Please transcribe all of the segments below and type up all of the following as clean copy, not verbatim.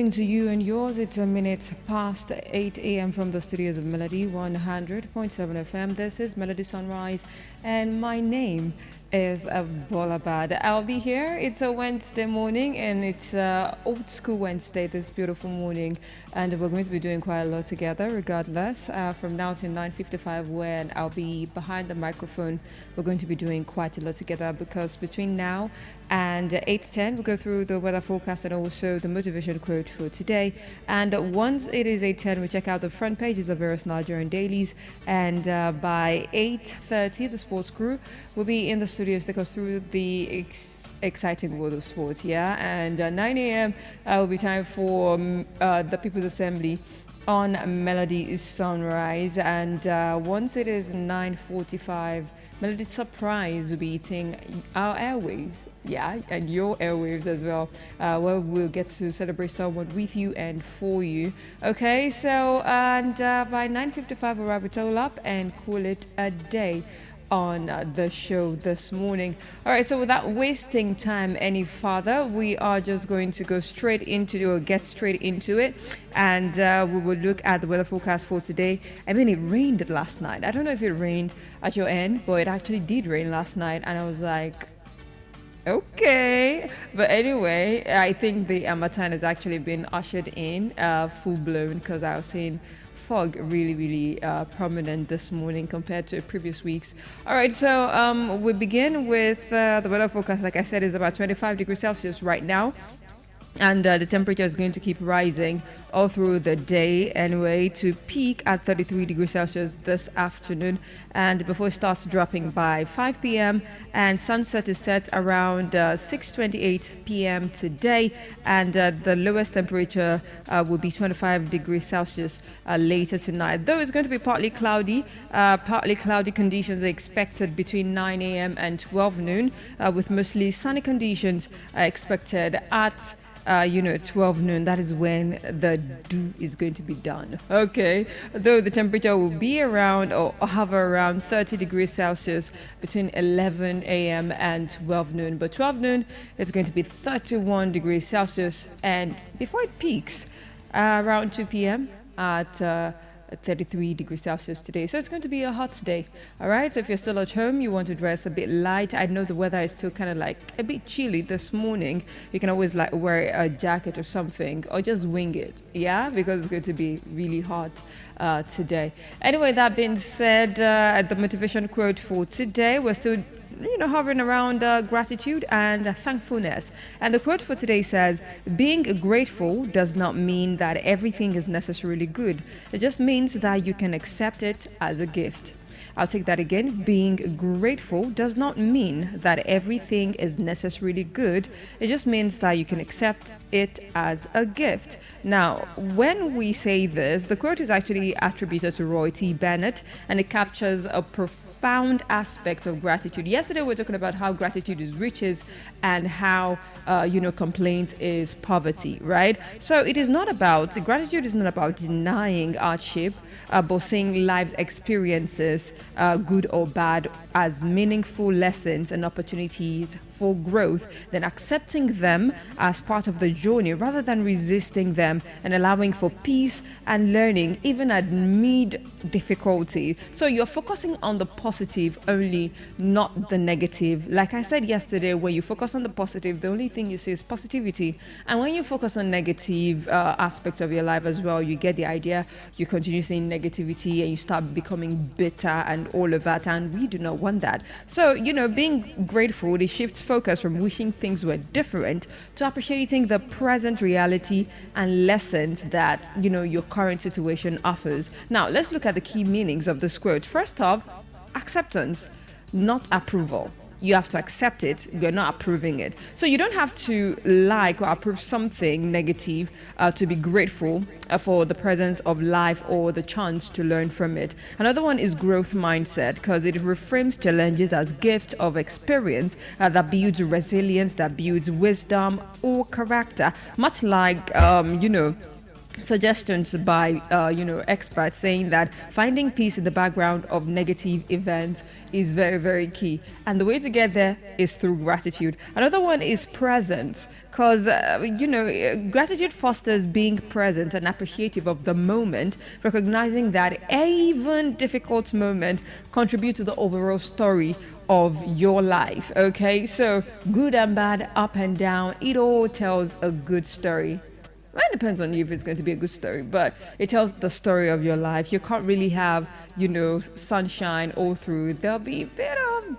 evening to you and yours. It's a minute past 8 a.m. from the studios of Melody 100.7 FM. This is Melody Sunrise, and my name is Bolabad. I'll be here. It's a Wednesday morning, and it's old school Wednesday this beautiful morning, and we're going to be doing quite a lot together regardless. From now to 9:55, when I'll be behind the microphone, we're going to be doing quite a lot together, because between now and 8:10 we'll go through the weather forecast and also the motivation quote for today. And once it is 8:10, we check out the front pages of various Nigerian dailies, and by 8:30 the sports crew will be in the studios to take us through the exciting world of sports. And 9 a.m. Will be time for the People's Assembly on Melody Sunrise, and once it is 9:45, Melody Surprise will be eating our airwaves, and your airwaves as well, where we'll get to celebrate someone with you and for you. Okay, so and by 9:55 we'll wrap it all up and call it a day on the show this morning. All right, so without wasting time any further, we are just going to go straight into or get straight into it, and we will look at the weather forecast for today. I mean, it rained last night. I don't know if it rained at your end, but it actually did rain last night, and I was like, okay. But anyway, I think the Amatan has actually been ushered in full blown, because I was seeing fog really prominent this morning compared to previous weeks. All right, so we begin with the weather forecast. Like I said, is about 25 degrees Celsius right now, and the temperature is going to keep rising all through the day anyway, to peak at 33 degrees Celsius this afternoon, and before it starts dropping by 5 p.m. and sunset is set around 6:28 p.m. today, and the lowest temperature will be 25 degrees Celsius later tonight, though it's going to be partly cloudy. Conditions are expected between 9 a.m. and 12 noon, with mostly sunny conditions expected at 12 noon. That is when the dew is going to be done. Okay, though the temperature will be around or hover around 30 degrees Celsius between 11 a.m. and 12 noon. But 12 noon, it's going to be 31 degrees Celsius, and before it peaks around 2 p.m. at 33 degrees Celsius today. So it's going to be a hot day. All right, so if you're still at home, you want to dress a bit light. I know the weather is still kind of like a bit chilly this morning. You can always like wear a jacket or something, or just wing it, because it's going to be really hot today. Anyway, that being said, the motivation quote for today, we're still hovering around gratitude and thankfulness. And the quote for today says, being grateful does not mean that everything is necessarily good. It just means that you can accept it as a gift. I'll take that again. Being grateful does not mean that everything is necessarily good. It just means that you can accept it as a gift. Now, when we say this, the quote is actually attributed to Roy T. Bennett, and it captures a profound aspect of gratitude. Yesterday, we were talking about how gratitude is riches and how, complaint is poverty, right? So gratitude is not about denying hardship, but seeing life's experiences, good or bad, as meaningful lessons and opportunities for growth, then accepting them as part of the journey rather than resisting them, and allowing for peace and learning even amid difficulty. So you're focusing on the positive only, not the negative. Like I said yesterday, when you focus on the positive, the only thing you see is positivity. And when you focus on negative aspects of your life as well, you get the idea, you continue seeing negativity and you start becoming bitter and all of that, and we do not want that. So, being grateful, it shifts focus from wishing things were different to appreciating the present reality and lessons that, your current situation offers. Now, let's look at the key meanings of this quote. First off, acceptance, not approval. You have to accept it. You're not approving it. So you don't have to like or approve something negative to be grateful for the presence of life or the chance to learn from it. Another one is growth mindset, because it reframes challenges as gifts of experience that builds resilience, that builds wisdom or character. Much like, suggestions by experts saying that finding peace in the background of negative events is very, very key, and the way to get there is through gratitude. Another one is presence, because gratitude fosters being present and appreciative of the moment, recognizing that even difficult moments contribute to the overall story of your life. Okay, so good and bad, up and down, it all tells a good story. Well, it depends on you if it's going to be a good story, but it tells the story of your life. You can't really have, sunshine all through. There'll be a bit of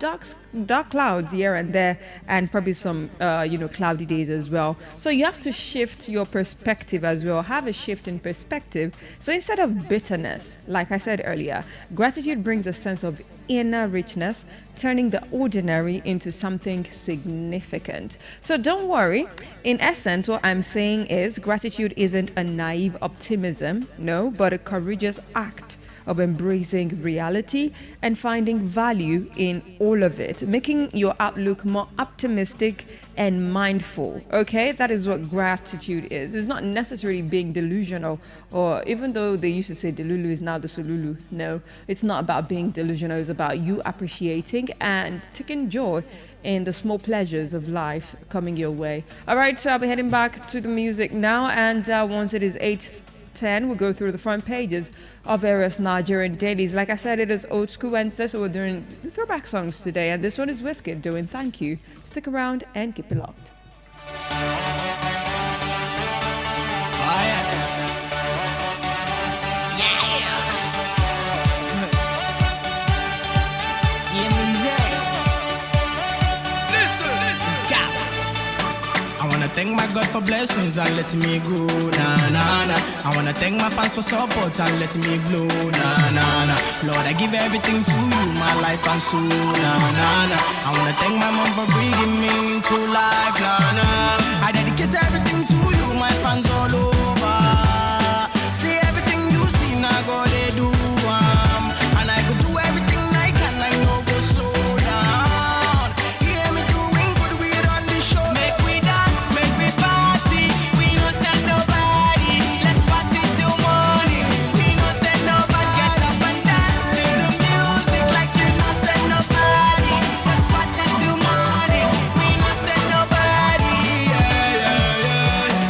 dark clouds here and there, and probably some, cloudy days as well. So you have to shift your perspective as well. Have a shift in perspective. So instead of bitterness, like I said earlier, gratitude brings a sense of inner richness, turning the ordinary into something significant. So don't worry. In essence, what I'm saying is gratitude isn't a naive optimism, no, but a courageous act of embracing reality and finding value in all of it, making your outlook more optimistic and mindful. Okay, that is what gratitude is. It's not necessarily being delusional, or even though they used to say Delulu is now the Solulu. No, it's not about being delusional. It's about you appreciating and taking joy in the small pleasures of life coming your way. All right, so I'll be heading back to the music now, and once it is 8:10, we'll go through the front pages of various Nigerian dailies. Like I said, it is Old School Wednesday, so we're doing throwback songs today, and this one is Wizkid doing Thank You. Stick around and keep it locked. Thank my God for blessings and letting me go, nah, nah, nah. I wanna thank my fans for support and letting me blow, nah, nah, nah. Lord, I give everything to you, my life and soul, nah, nah, nah. I wanna thank my mom for bringing me to life, nah, nah. I dedicate everything to you, my fans all over. See everything you see, now go they do, and I go do everything I can, I know go slow down. Hear me doing good, we run the show. Make we dance, make we party. We no send nobody. Let's party till morning. We no send nobody. Get up and dance to the music like you no send nobody. Let's party till morning. We no send nobody. Yeah, yeah, yeah.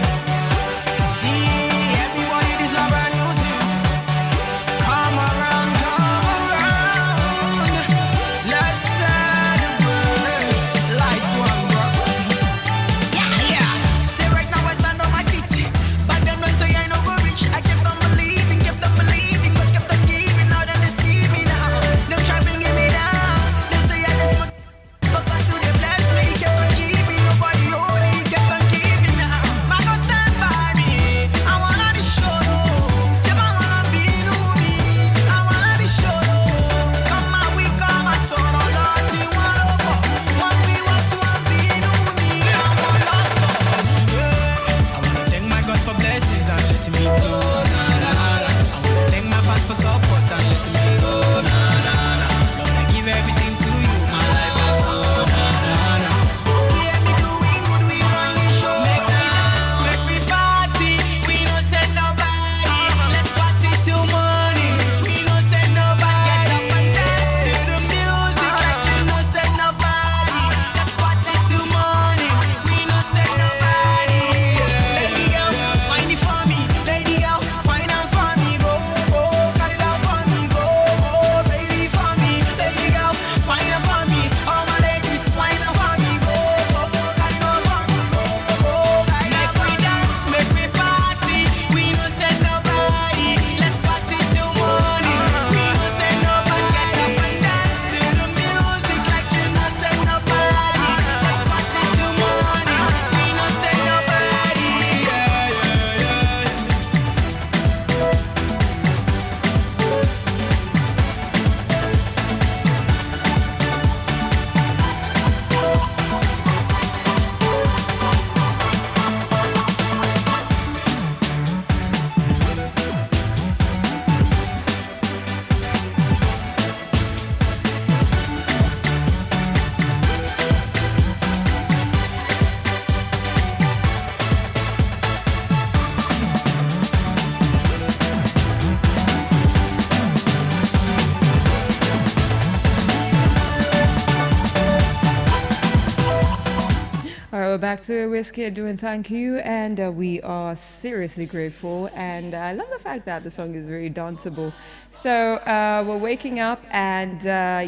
So back to Whiskey doing thank you, and we are seriously grateful. And I love the fact that the song is very danceable. So we're waking up, and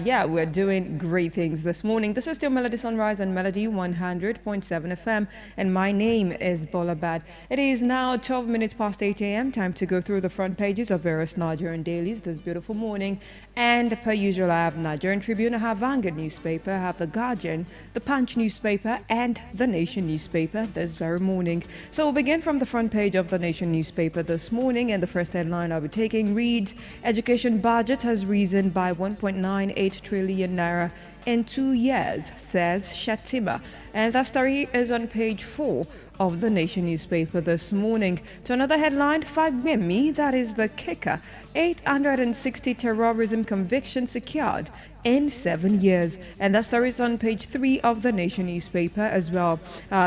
yeah, we're doing great things this morning. This is still Melody Sunrise and Melody 100.7 FM, and my name is Bolabad. It is now 12 minutes past 8 a.m. Time to go through the front pages of various Nigerian dailies this beautiful morning. And per usual, I have Nigerian Tribune, I have Vanguard newspaper, I have the Guardian, the Punch newspaper, and the Nation newspaper this very morning. So we'll begin from the front page of the Nation newspaper this morning, and the first headline I'll be taking reads, Education budget has risen by 1.98 trillion naira in 2 years, says Shatima. And that story is on page 4 of the Nation newspaper this morning. To another headline, Fagbemi, that is the kicker, 860 terrorism convictions secured in 7 years. And that story is on page 3 of the Nation newspaper as well.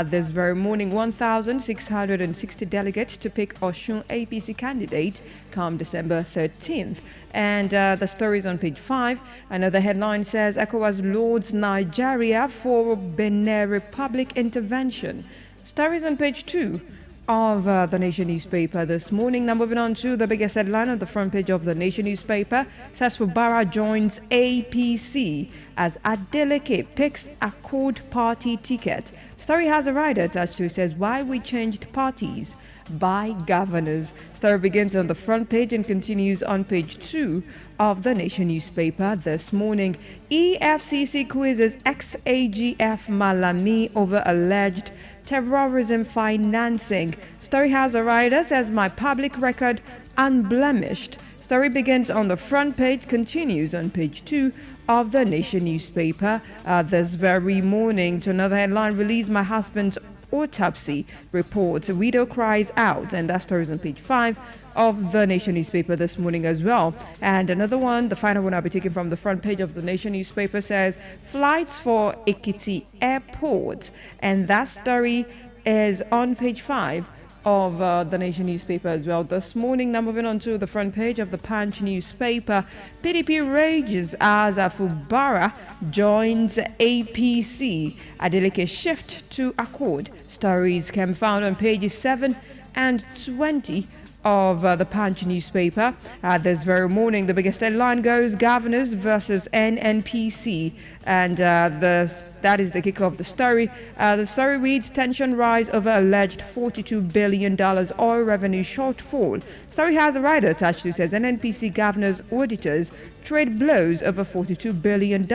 This very morning, 1,660 delegates to pick Oshun APC candidate come December 13th. And the story is on page 5. Another headline says, ECOWAS lauds Nigeria for Benin Republic intervention. Stories on page 2 of the Nation newspaper this morning. Now moving on to the biggest headline on the front page of the Nation newspaper says Fubara joins APC as Adeleke picks Accord party ticket. Story has a rider attached to it, says why we changed parties by governors. Story begins on the front page and continues on page 2 of the Nation newspaper this morning. EFCC quizzes ex-AGF Malami over alleged terrorism financing. Story has a rider, says my public record unblemished. Story begins on the front page, continues on page 2 of the Nation newspaper this very morning. To another headline, release my husband's autopsy reports. Widow cries out, and that story is on page 5 of the Nation newspaper this morning as well. And another one, the final one I'll be taking from the front page of the Nation newspaper, says flights for Ekiti Airport, and that story is on page 5 of the Nation newspaper as well this morning. Now moving on to the front page of the Punch newspaper. PDP rages as Fubara joins APC. Adeleke shift to Accord. Stories can be found on pages 7 and 20 of the Punch newspaper. This very morning, the biggest headline goes governors versus NNPC, and that is the kick of the story. The story reads, tension rise over alleged $42 billion oil revenue shortfall. Story has a rider attached to it, says NNPC governors auditors trade blows over $42 billion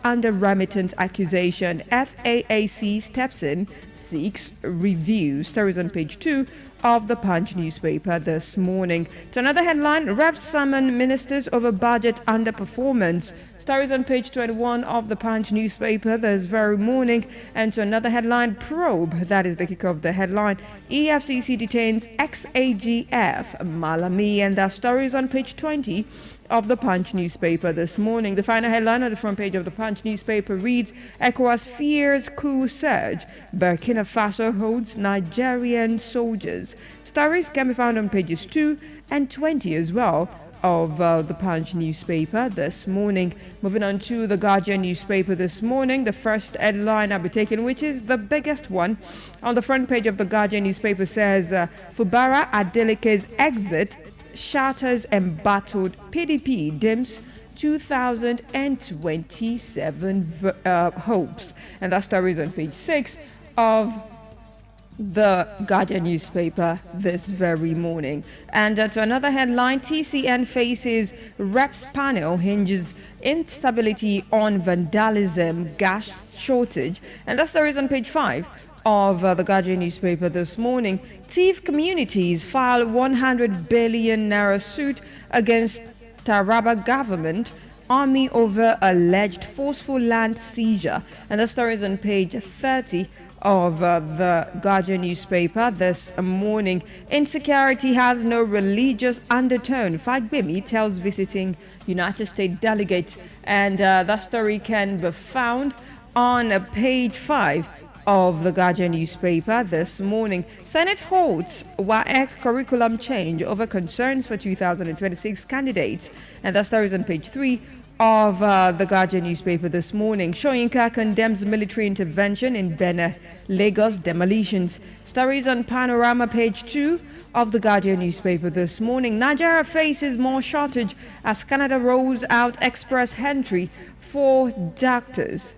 under remittance accusation. FAAC steps in, seeks review. Stories on page 2 of the Punch newspaper this morning. To another headline, reps summon ministers over budget underperformance. Stories on page 21 of the Punch newspaper this very morning. And to another headline, probe, that is the kick of the headline, EFCC detains ex-AGF Malami, and that story is on page 20 of the Punch newspaper this morning. The final headline on the front page of the Punch newspaper reads, ECOWAS fears coup surge. Burkina Faso holds Nigerian soldiers. Stories can be found on pages 2 and 20 as well of the Punch newspaper this morning. Moving on to the Guardian newspaper this morning, the first headline I'll be taking, which is the biggest one on the front page of the Guardian newspaper, says Fubara Adeleke's exit shatters embattled PDP dims 2027 hopes. And that story is on page 6 of the Guardian newspaper this very morning. And to another headline, TCN faces reps panel hinges instability on vandalism, gas shortage. And that story is on page 5 of the Guardian newspaper this morning. Thief communities file 100 billion naira suit against Taraba government army over alleged forceful land seizure. And the story is on page 30 of the Guardian newspaper this morning. Insecurity has no religious undertone, Fagbemi tells visiting United States delegates. And that story can be found on page 5 of the Guardian newspaper this morning. Senate holds WAEC curriculum change over concerns for 2026 candidates. And that story is on page 3 of the Guardian newspaper this morning. Soyinka condemns military intervention in Benin, Lagos demolitions. Stories on Panorama, page 2 of the Guardian newspaper this morning. Nigeria faces more shortage as Canada rolls out express entry for doctors.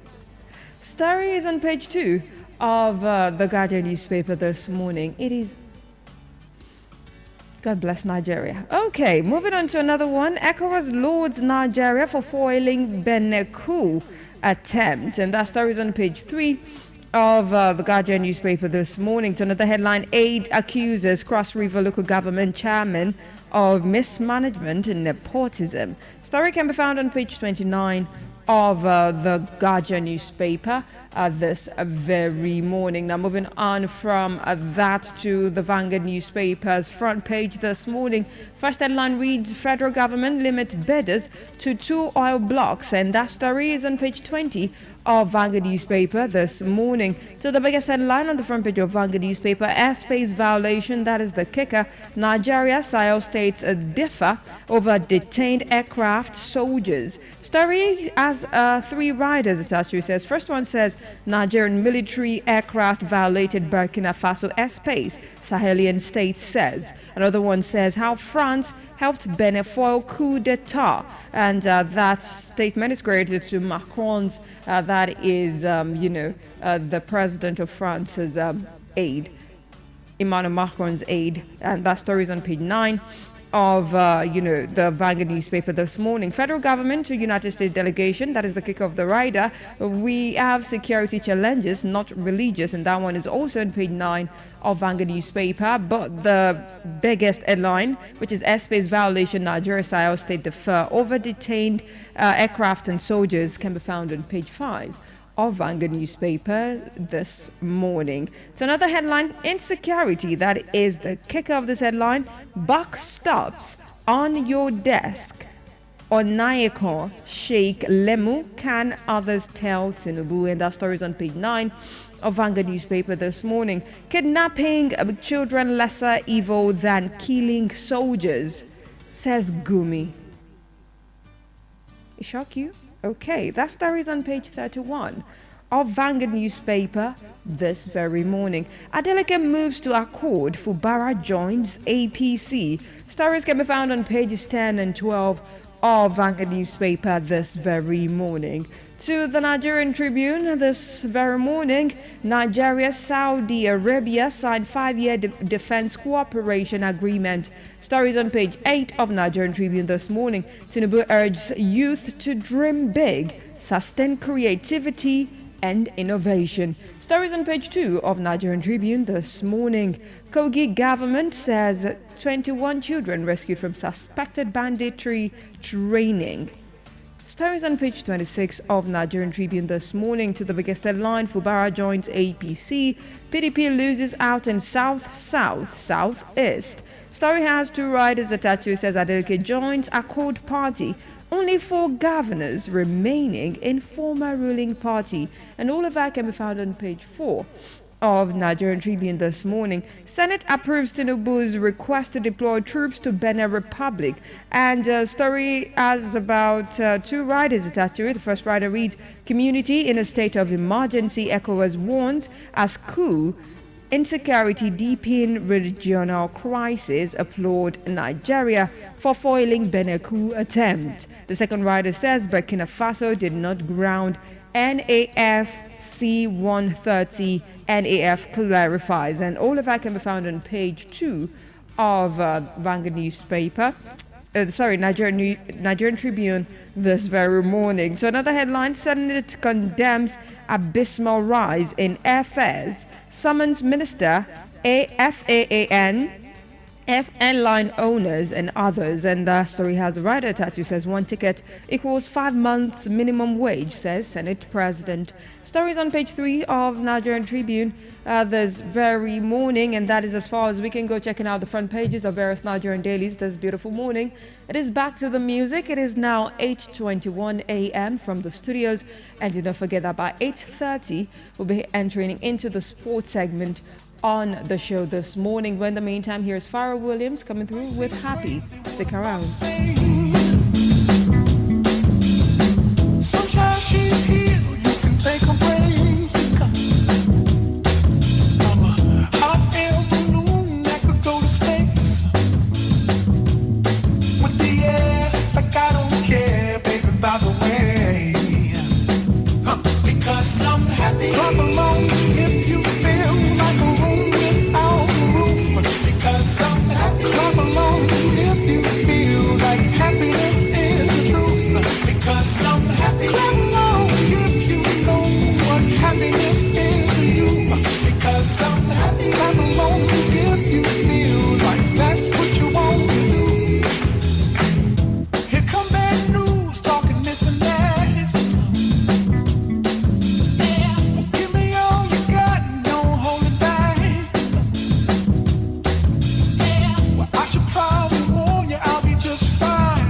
Stories on page 2 of the Guardian newspaper this morning. It is God bless Nigeria. Okay, moving on to another one. ECOWAS lauds Nigeria for foiling Benin coup attempt. And that story is on page 3 of the Guardian newspaper this morning. To another headline, aide accuses Cross River local government chairman of mismanagement and nepotism. Story can be found on page 29 of the Guardian newspaper this very morning. Now moving on from that to the Vanguard newspaper's front page this morning. First headline reads, federal government limit bidders to 2 oil blocks, and that story is on page 20 of Vanguard newspaper this morning. To the biggest headline on the front page of Vanguard newspaper, airspace violation, that is the kicker. Nigeria, Sahel states differ over detained aircraft soldiers. Story has 3 riders attached to it. Says first one says Nigerian military aircraft violated Burkina Faso airspace, Sahelian state says. Another one says how France helped Benin foil coup d'etat, and that statement is credited to Macron's, that is, the president of France's aide, Emmanuel Macron's aide, and that story is on page 9 of the Vanguard newspaper this morning. Federal government to United States delegation, that is the kick of the rider. We have security challenges, not religious, and that one is also on page 9 of Vanguard newspaper. But the biggest headline, which is airspace violation, Nigeria Sahel state defer over detained aircraft and soldiers, can be found on page 5 of Vanguard newspaper this morning. So another headline, insecurity, that is the kicker of this headline. Buck stops on your desk. Onayekon, Sheikh Lemu, can others tell Tinubu? And that story is on page 9 of Vanguard newspaper this morning. Kidnapping children lesser evil than killing soldiers, says Gumi. It shock you? Okay, that story is on page 31 of Vanguard newspaper this very morning. Adeleke moves to accord, Fubara joins APC. Stories can be found on pages 10 and 12 of Vanguard newspaper this very morning. To the Nigerian Tribune this very morning, Nigeria, Saudi Arabia signed 5-year defense cooperation agreement. Stories on page 8 of Nigerian Tribune this morning. Tinubu urges youth to dream big, sustain creativity and innovation. Stories on page 2 of Nigerian Tribune this morning. Kogi government says 21 children rescued from suspected banditry training. Stories on page 26 of Nigerian Tribune this morning. To the biggest headline, Fubara joins APC. PDP loses out in Southeast. Story has 2 riders attached to it. Says Adeleke joins Accord Party. Only 4 governors remaining in former ruling party. And all of that can be found on page 4 of Nigerian Tribune this morning. Senate approves Tinubu's request to deploy troops to Benin Republic. And story has about 2 riders attached to it. The first rider reads, community in a state of emergency, ECOWAS warns as coup insecurity deepen regional crisis, applaud Nigeria for foiling Benin coup attempt. The second rider says Burkina Faso did not ground NAF C-130. NAF clarifies, and all of that can be found on page 2 of Vanguard newspaper. Nigerian Tribune this very morning. So another headline, Senate condemns abysmal rise in airfares, summons Minister FAAN, airline owners and others. And the story has a rider attached who says 1 ticket equals 5 months minimum wage, says Senate President. Stories on page 3 of Nigerian Tribune this very morning, and that is as far as we can go, checking out the front pages of various Nigerian dailies this beautiful morning. It is back to the music. It is now 8:21 a.m. from the studios, and do not forget that by 8:30 we'll be entering into the sports segment on the show this morning. But in the meantime, here's Pharrell Williams coming through with Happy. Stick around. she's here, you can take a break. I'm a hot air balloon that could go to space. With the air, like I don't care, baby, by the way. Because I'm happy. Clap along if you feel like a room without a roof. Because I'm happy. Clap along if you feel like happiness is the truth. Because I'm happy. Clap along if you know what happiness is to you. Because I'm happy. Clap along if you feel like that's what you want to do. Here come bad news, talking this and that. Well, give me all you got and don't hold it back. Well, I should probably warn you, I'll be just fine.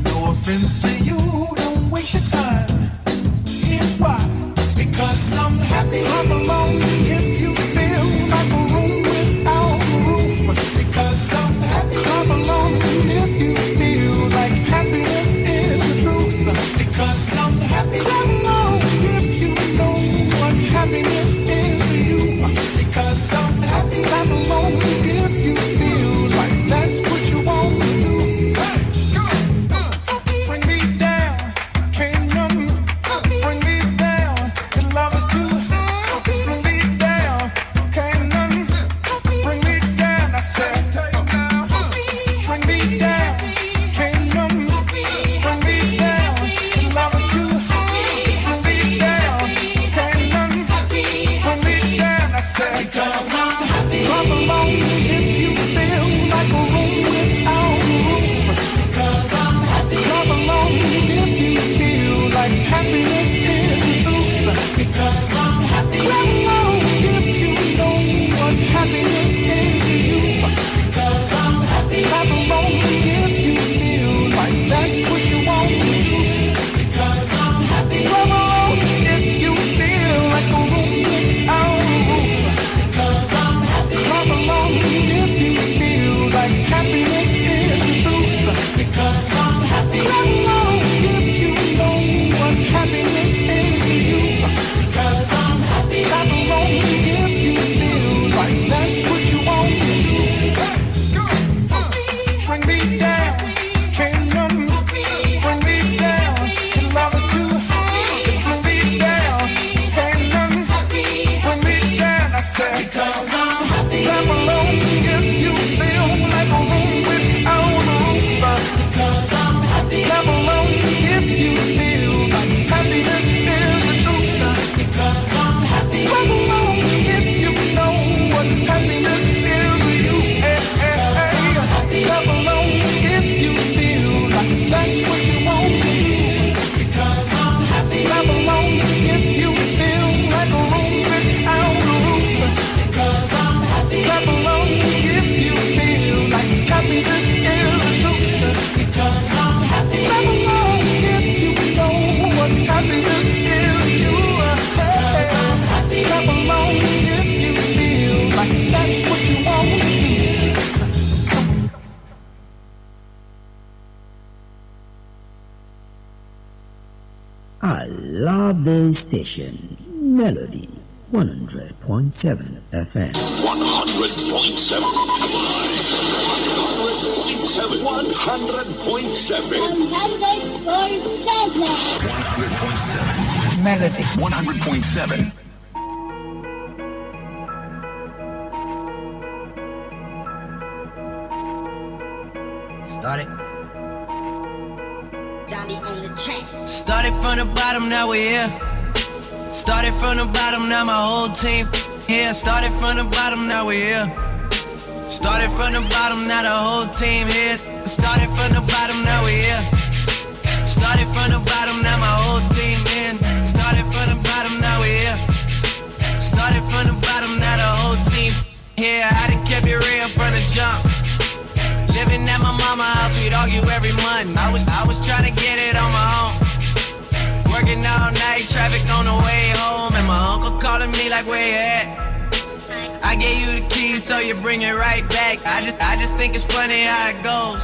No offense to you, don't waste your time. Here's why. Because I'm happy. Clap along if you feel like a room without a roof. Because I'm happy. Clap along if you feel like happiness is the truth. Because I'm happy. Clap along if you know what happiness is to you. Because I'm happy. Clap along if you feel like that's what you want to do. Bring me down, can't none. Bring me down, your love is too high. Bring me down, can't none. Bring me down, I said. Bring me down, can't none. Bring me down, your love is too high. Bring me down, can't none. Bring me down, I said. Because I'm happy. Clap along if you feel like a room without a roof. Because I'm happy. Clap along if you feel like happiness is the truth. Because I'm happy. Clap along if you know what happiness is to you. Because I'm happy. Clap along if you feel like that's what you want to do. Because I'm happy. Clap along if you feel like a room without a roof. Because I'm happy. Clap along if you feel like happiness is the truth. Because I'm happy. Clap along if you know what happiness is to you. Because I'm happy. Clap along if you feel like that's what you want to do. Bring me down, can't none. Bring me down, your love is too high. Bring me down, can't none. Bring me down, I said. Because I'm happy. Clap along if you feel like a room without a roof. Because I'm happy. Clap along if you feel like happiness is the truth. Because I'm happy. Clap along if you know what happiness is to you. Hey, hey, hey. Clap along if you feel like that's what you want to do. Because I'm happy. Clap along if you feel like a room without a roof. Because I'm happy. Clap along if you feel like happiness is the truth. Because I'm happy. Clap along if you know what happiness is to you. Because I'm happy. Clap along if you feel like that's what you want to do. I love this station, Melody 100.7 FM. 100.7. 100.7. 100.7. Melody. 100.7. Started. Started from the bottom, now we're here. Started from the bottom, now my whole team here. Started from the bottom, now we're here. Started from the bottom, now the whole team here. Started from the bottom, now we're here. Started from the bottom, now my whole team in. Started from the bottom, now we're here. Started from the bottom, now the whole team here. I done kept it real from the jump. Living at my mama's house, we'd argue every month. I was trying to get it on my own. Working all night, traffic on the way home, and my uncle calling me like, where you at? I gave you the keys, so you bring it right back. I just think it's funny how it goes.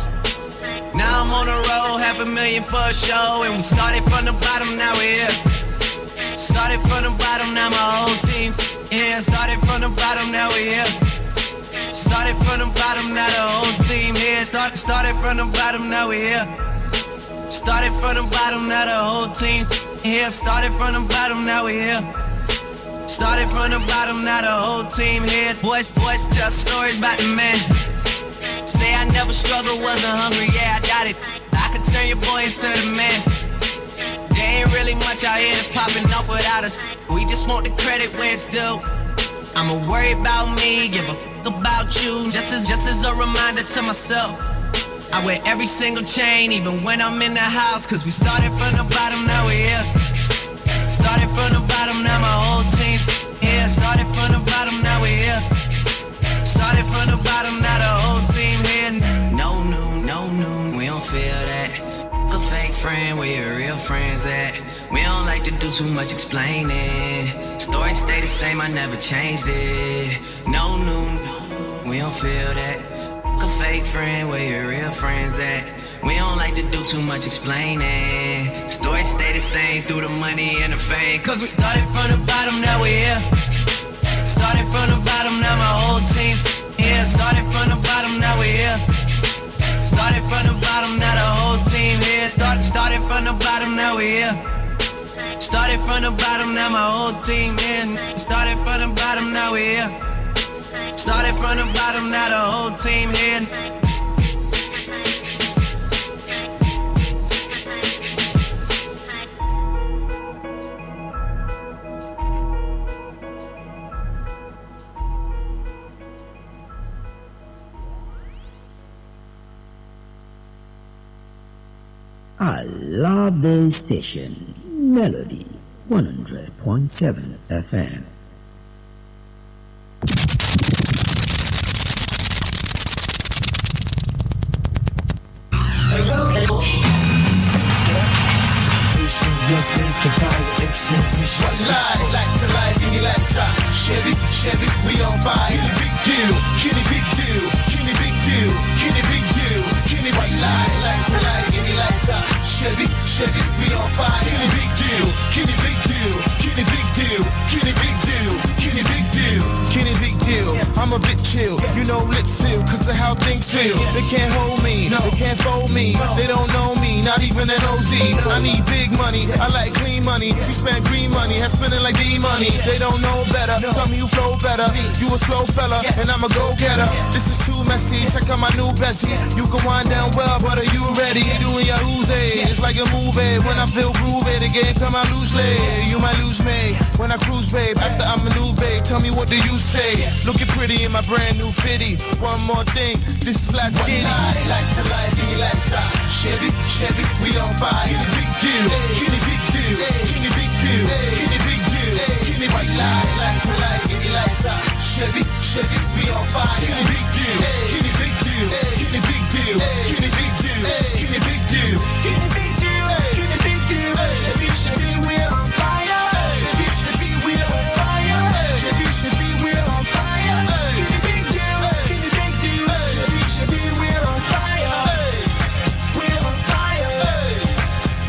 Now I'm on the road, $500,000 for a show. And we started from the bottom, now we're here. Started from the bottom, now my whole team. Yeah, started from the bottom, now we're here. Started from the bottom, now the whole team here. Started from the bottom, now we're here. Started from the bottom, now the whole team here. Started from the bottom, now we're here. Started from the bottom, now the whole team here. Boys tell stories about the man. Say I never struggled, wasn't hungry, yeah, I got it. I could turn your boy into the man. There ain't really much out here that's popping off without us. We just want the credit where it's due. I'ma worry about me, give a fuck about you. Just as a reminder to myself. I wear every single chain, even when I'm in the house. Cause we started from the bottom, now we're here. Started from the bottom, now my whole team here. Started from the bottom, now we're here. Started from the bottom, now the whole team here. No noon, we don't feel that. A fake friend, where your real friends at? We don't like to do too much explaining. Story stay the same, I never changed it. No noon, we don't feel that. A fake friend, where your real friends at? We don't like to do too much explaining. Story stay the same through the money and the fame. Cause we started from the bottom, now we're here. Started from the bottom, now my whole team here. Started from the bottom, now we're here. Started from the bottom, now the whole team here. Started from the bottom, now we're here. Started from the bottom, now my whole team here. Started from the bottom, now we're here. Started from the bottom, now the whole team here. I love this station, Melody 100.7 FM. Listening to fire extinguisher. One light to light, any lighter. Chevy, we on fire. Kenny big deal, Kenny big deal, Kenny big deal, Kenny big deal, Kenny white light to light, any lighter. Chevy, we on fire. Kenny big deal, Kenny big deal, Kenny big deal, Kenny big deal, Kenny big deal, Kenny big deal. I'm a bit chill, you know lip seal, cause of how things feel. They can't hold me, they can't fold me, they don't know me, not even an OZ. I need big money, I like clean money. You spend green money, I spend it like D-money. They don't know better, tell me you flow better. You a slow fella, and I'm a go-getter. This is too messy, check out my new Bessie. You can wind down well, but are you ready? Doing your Uzi, it's like a movie. When I feel groovy, the game come out loosely. You might lose me, when I cruise, babe. After I'm a new babe, tell me what do you say? Looking pretty in my brand new fitty. One more thing, this is last kitty. Light to light, give me light top. Chevy, we on fire. Kenny big deal, Kenny big deal, Kenny big deal, Kenny big deal, Kenny white light to light, give me light top. Chevy, we on fire. Kenny big deal, Kenny big deal, Kenny big deal, Kenny big deal, Kenny big deal, Kenny big deal, Kenny big deal. Chevy, we're on fire. Chevy, we're on fire. Chevy, we're on fire. Kenny big deal, Kenny big deal. Chevy, we're on fire. We're on fire.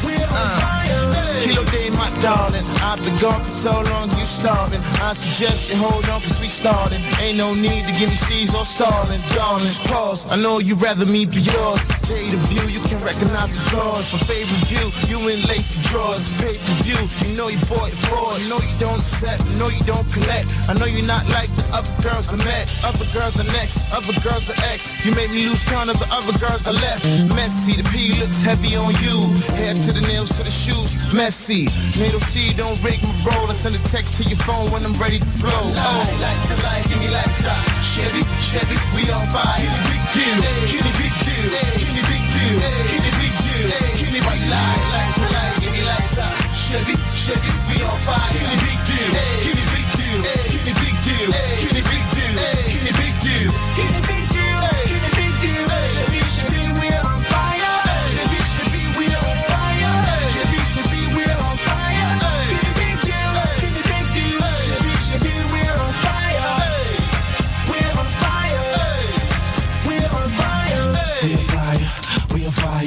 We're on fire. Kilo day, my darling. I've been gone for so long, you starving. I suggest you hold on, cause we starting. Ain't no need to give me steez or stalling. Darling, pause. I know you'd rather me be yours. Jade of view, you can recognize the flaws. For favorite view, you in lacy drawers. Pay per view, you know you bought it for us. You know you don't accept, you know you don't collect. I know you're not like the other girls I met. Other girls are next, other girls are ex. You made me lose count of the other girls I left. Messy, the P looks heavy on you. Hair to the nails to the shoes, messy. NATO C, don't break my roll. I send a text to your phone when I'm ready to blow. Light to light, give me light top. Chevy, we on fire. Kenny big deal, Kenny big deal, Kenny big deal, Kenny big deal, Kenny white light to light, give me light top. Chevy, we on fire. Kenny big deal, Kenny big deal, Kenny big deal, Kenny big deal, Kenny big deal, Kenny big deal, Kenny big deal. Chevy, we're on fire. Chevy, we're on fire. Chevy, we're on fire. Kenny big deal, Kenny big deal. Chevy, we're on fire. We're on fire. We're on fire. We on fire. We on fire.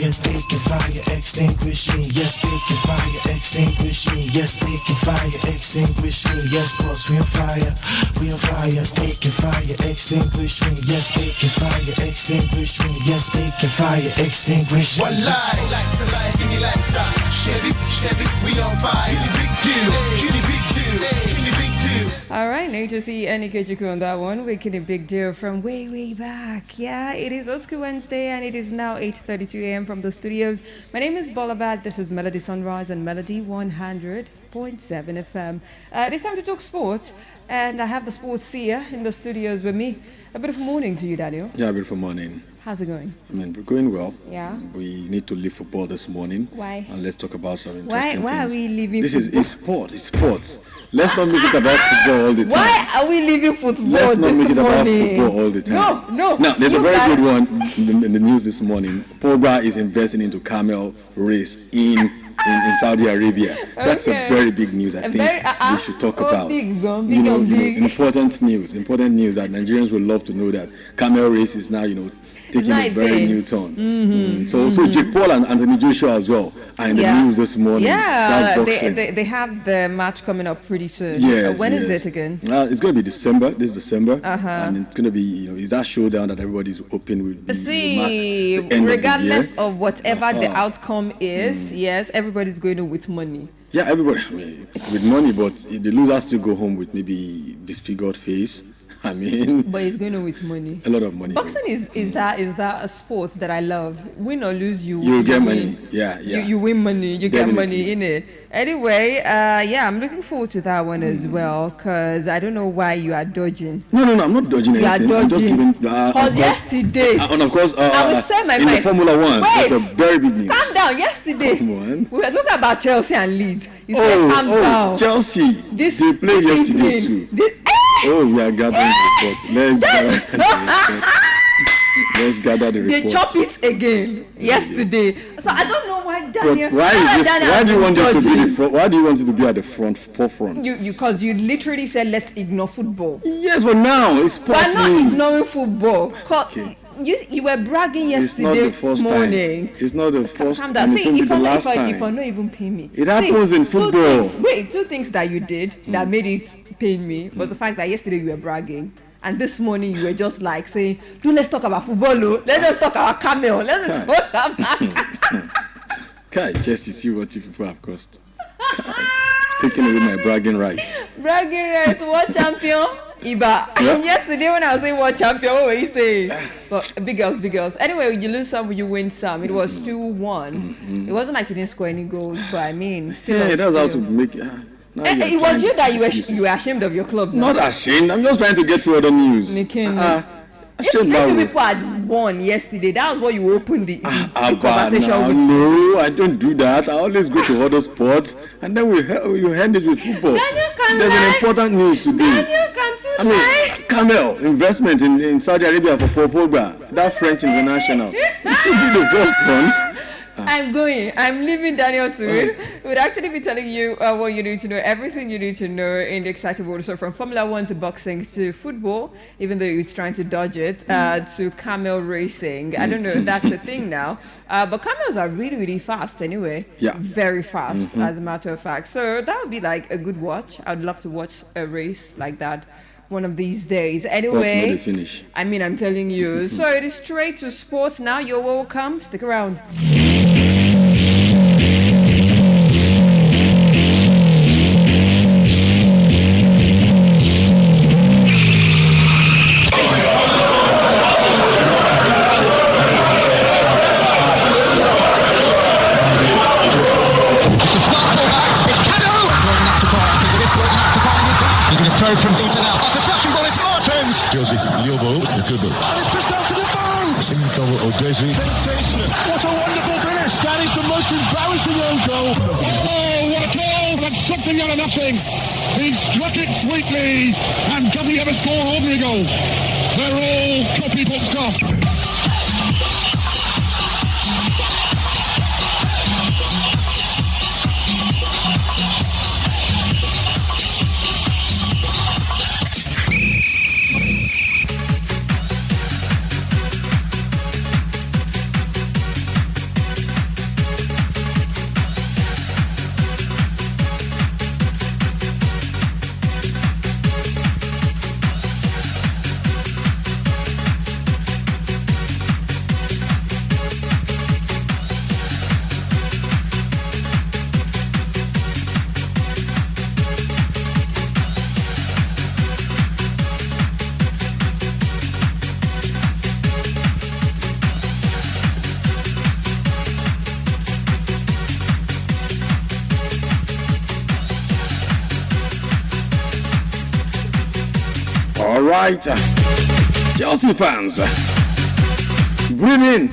extinguish me. Yes, they can fire, extinguish me. Yes, boss, we on fire, we on fire. They can fire, extinguish me. Yes, they can fire, extinguish me. Yes, they can fire, extinguish me. One lie, like to lie, give me like time. Chevy, we on fire. Big deal, kitty big deal, kitty big deal. All right, Nature C and Ikejuku on that one. Making a big deal from way back. Yeah, it is Old School Wednesday and it is now 8:32 a.m. from the studios. My name is Bolabad. This is Melody Sunrise and Melody 100.7 FM. It's time to talk sports, and I have the sports seer in the studios with me. A beautiful morning to you, Daniel. Yeah, beautiful morning. How's it going? I mean, we're going well. Yeah. We need to leave football this morning. Why? And let's talk about some interesting things. Why are we leaving This football? is sport. It's sports. Let's not make it about football all the time. Why are we leaving football Let's not this make it about morning? football all the time. No. Now, there's a You very guys- good one in the news this morning. Pogba is investing into camel race in Saudi Arabia. That's Okay. a very big news. I think we should talk about. Big. Important news that Nigerians would love to know that camel race is now, taking a Right very then. new turn. So Jake Paul and Anthony Joshua as well are in the news this morning. Yeah, That's boxing. they have the match coming up pretty soon. Yes, When is yes. it again? It's going to be December. This December, Uh-huh. and it's going to be, is that showdown that everybody's hoping will be. See, the end regardless of the year. of whatever the Uh-huh. outcome is, yes, everybody's going to with money. Yeah, everybody. I mean, it's with money, but the losers still go home with maybe disfigured face. I mean, But it's going to with money. a lot of money. Boxing is that a sport that I love. Win or lose, You get win. money. Yeah. You win money. You Definitely. get money in it. Anyway, I'm looking forward to that one as well, because I don't know why you are dodging. No, I'm not dodging You are anything. I'm just dodging. giving. Because yesterday, And of course, I will say my in mind. the Formula One, Wait. that's a very big news. calm down. Yesterday, Come on. we were talking about Chelsea and Leeds. You said calm down. Chelsea. they played this yesterday evening, too. Oh, we are gathering reports. Let's gather the They reports. chop it again yesterday. So I don't know why Daniel. But why do you want this to be the dodging. front? Why do you want it to be at the forefront? Because you literally said let's ignore football. Yes, but now it's We're sports not news. ignoring football. 'Cause Okay. you were bragging It's not yesterday the first morning. time. It's not the first Calm time. down. It See, won't be if the I'm last if I time. not even pay me. It happens in football. Two things that you did that made it pain me was the fact that yesterday you were bragging. And this morning you were just like saying, let's talk about football. Let's just talk about camel. Let's just talk about Kai, just to see what people have cost. Taking away my bragging rights. bragging rights. World champion. Iba. Yeah. Yesterday when I was saying world champion, what were you saying? But big girls. Anyway, you lose some, you win some. It was 2-1. It wasn't like you didn't score any goals, but I mean, still. Yeah, that's how to still. make it. Now you're It was trying you to that confuse you were ashamed of your club. Now. Not ashamed. I'm just trying to get through other news. Nikin. Ashamed If now. you people had won yesterday, that was what you opened the conversation Now, with. no, I don't do that. I always go to other sports, and then you hand it with football. Daniel can There's lie. an important news today. Daniel, can't you I lie? mean, Camel investment in Saudi Arabia for Paul Pogba, that French international. It should be the forefront. I'm going. I'm leaving Daniel to it. We'd actually be telling you what you need to know, everything you need to know in the exciting world. So from Formula One to boxing to football, even though he's trying to dodge it, to camel racing. I don't know if that's a thing now. But camels are really fast anyway. Yeah. Very fast, as a matter of fact. So that would be like a good watch. I'd love to watch a race like that one of these days. Sports Anyway, not the finish. I mean, I'm telling you. So it is straight to sports now. You're welcome. Stick around. Throw from deep now. That's a smashing ball. It's Martins. Josie Liobo, good ball. And it's pushed out to the bar. Simco Odesi. Sensational. What a wonderful finish. That is the most embarrassing own goal. Oh, what a goal. That's something out of nothing. He struck it sweetly. And does he ever score ordinary goals? They're all copybooks off. right. Chelsea fans, breathe in,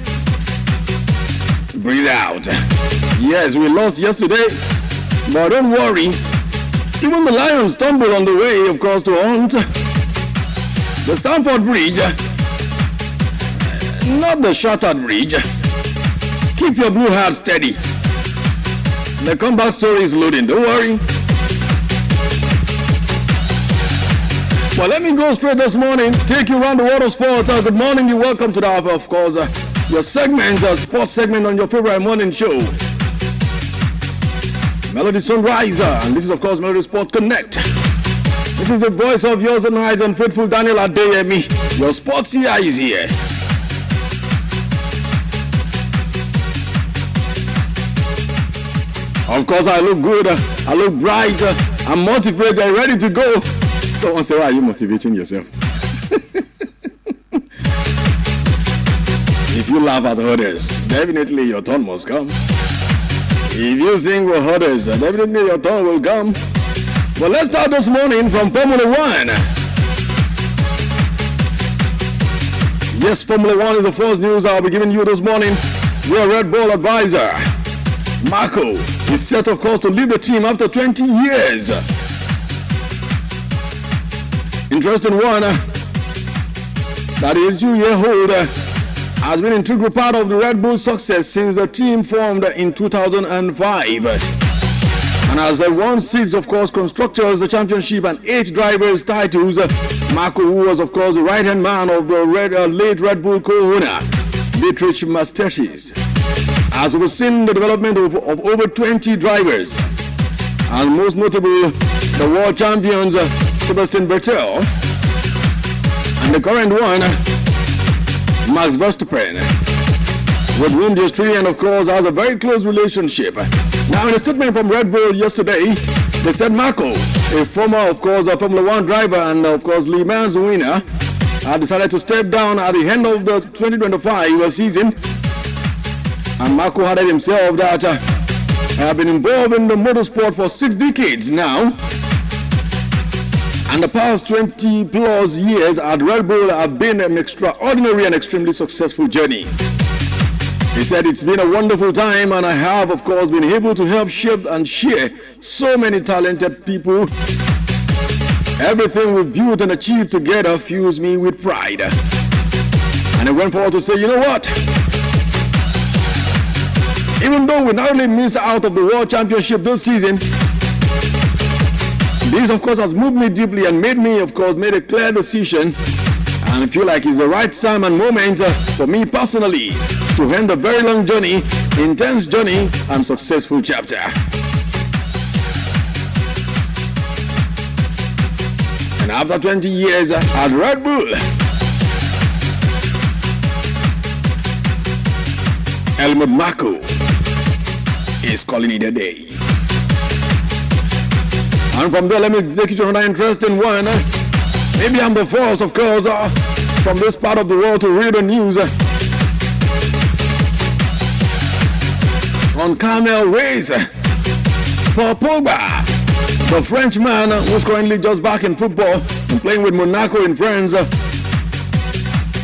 breathe out. Yes, we lost yesterday, but don't worry. Even the Lions stumbled on the way, of course, to hunt the Stamford Bridge, not the Shattered Bridge. Keep your blue heart steady. The comeback story is loading, don't worry. Well, let me go straight this morning, take you around the world of sports. Good morning, you're welcome to the, of course, your segment, sports segment on your favorite morning show. Melody Sunrise, and this is, of course, Melody Sport Connect. This is the voice of yours and I's unfaithful Daniel Adeyemi. Your sports CI is here. Of course, I look good, I look bright, I'm motivated, I'm ready to go. Someone say, why are you motivating yourself? If you laugh at others, definitely your turn must come. If you sing with others, definitely your turn will come. But let's start this morning from Formula One. Yes, Formula One is the first news I'll be giving you this morning. Your Red Bull advisor, Marco, is set, of course, to leave the team after 20 years. Interesting one, that the 2-year-old has been an integral part of the Red Bull success since the team formed in 2005. And has won 6, of course, Constructors Championship and 8 Drivers titles. Marco, who was, of course, the right-hand man of the late Red Bull co-owner, Dietrich Mateschitz, has overseen the development of over 20 drivers. And most notable, the world champions, Sebastian Vettel, and the current one, Max Verstappen, with whom the Australian, of course, has a very close relationship. Now, in a statement from Red Bull yesterday, they said Marco, a former, of course, a Formula One driver and, of course, Le Mans winner, had decided to step down at the end of the 2025 season. And Marco added himself that I have been involved in the motorsport for 6 decades now. And the past 20 plus years at Red Bull have been an extraordinary and extremely successful journey. He said, it's been a wonderful time, and I have, of course, been able to help shape and share so many talented people. Everything we've built and achieved together fills me with pride. And he went forward to say, you know what? Even though we narrowly missed out of the World Championship this season, this, of course, has moved me deeply and made me, of course, made a clear decision. And I feel like it's the right time and moment for me personally to end a very long journey, intense journey, and successful chapter. And after 20 years at Red Bull, Helmut Marko is calling it a day. And from there, let me take you to another interesting one. Maybe I'm the first, of course, from this part of the world to read the news on Camel Race. Paul Pogba, the Frenchman who's currently just back in football and playing with Monaco in France,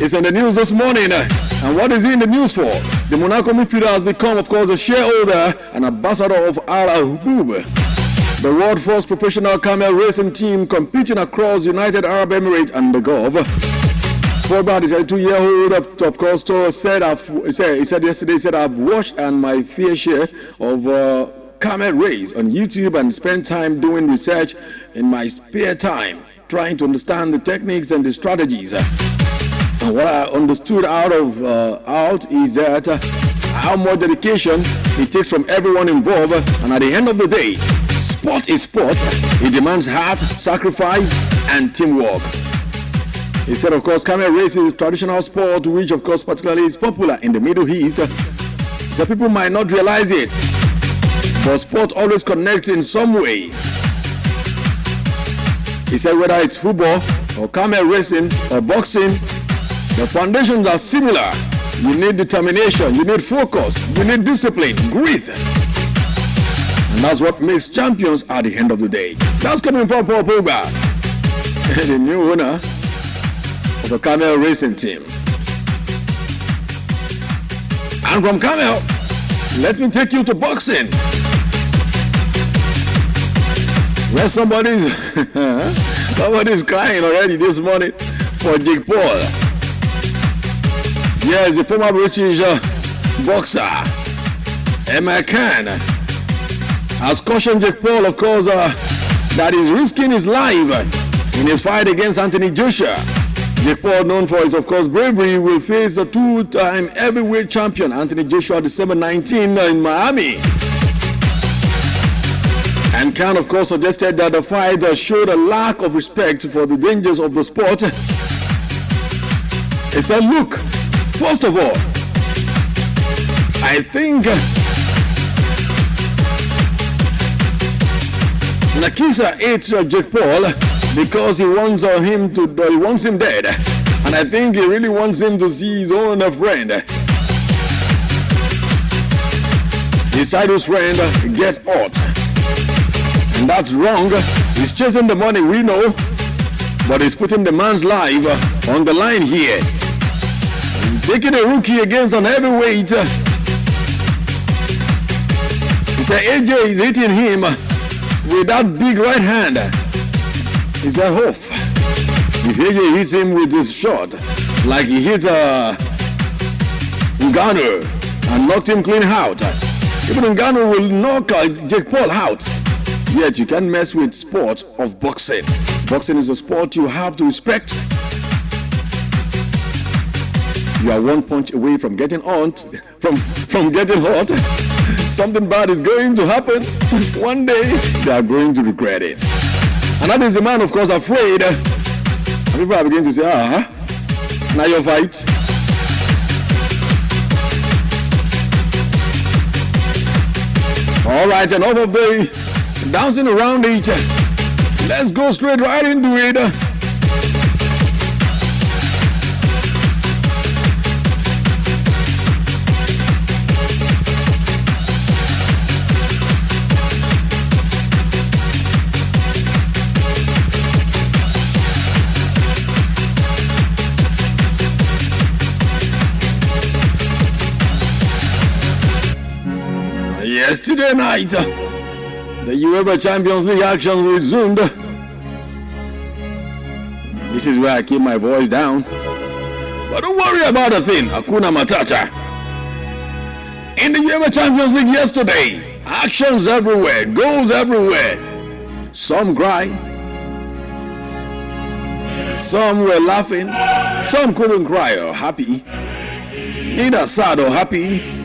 is in the news this morning. And what is he in the news for? The Monaco midfielder has become, of course, a shareholder and ambassador of Al Ahbab, the world's first professional camel racing team competing across United Arab Emirates and the Gulf. Pogba, the 22-year-old, of course, he said yesterday, I've watched and my fair share of camel race on YouTube and spent time doing research in my spare time, trying to understand the techniques and the strategies. And what I understood out is that how much dedication it takes from everyone involved, and at the end of the day, sport is sport. It demands heart, sacrifice, and teamwork. He said, of course, camel racing is traditional sport, which, of course, particularly is popular in the Middle East. So people might not realize it, but sport always connects in some way. He said, whether it's football or camel racing or boxing, the foundations are similar. You need determination, you need focus, you need discipline, grit. And that's what makes champions at the end of the day. That's coming from Paul Pogba, the new owner the Camel Racing Team. And from Camel, let me take you to boxing, where somebody's crying already this morning for Jake Paul. Yes, the former British boxer Emma Khan has cautioned Jake Paul, of course, that he's risking his life in his fight against Anthony Joshua. Jake Paul, known for his, of course, bravery, will face a two-time heavyweight champion Anthony Joshua December 19 in Miami. And Khan, of course, suggested that the fight showed a lack of respect for the dangers of the sport. He said, look, first of all, I think Nakisa hates Jake Paul because he wants him dead, and I think he really wants him to see his own friend, his childhood friend, get hurt, and that's wrong. He's chasing the money, we know, but he's putting the man's life on the line here. Taking a rookie against an heavyweight. He said AJ is hitting him with that big right hand. He said, Hoff, if AJ hits him with this shot, like he hit Ngannou and knocked him clean out, even Ngannou will knock Jake Paul out. Yet you can't mess with sport of boxing. Boxing is a sport you have to respect. You are one punch away from getting hurt. From getting hurt. Something bad is going to happen. One day they are going to regret it. And that is the man, of course, afraid. And people are beginning to say, now your fight. All right, enough of the dancing around it. Let's go straight right into it. Yesterday night, the UEFA Champions League action resumed. This is where I keep my voice down. But don't worry about a thing, Hakuna Matata. In the UEFA Champions League yesterday, actions everywhere, goals everywhere. Some cried, some were laughing, some couldn't cry or happy, neither sad or happy.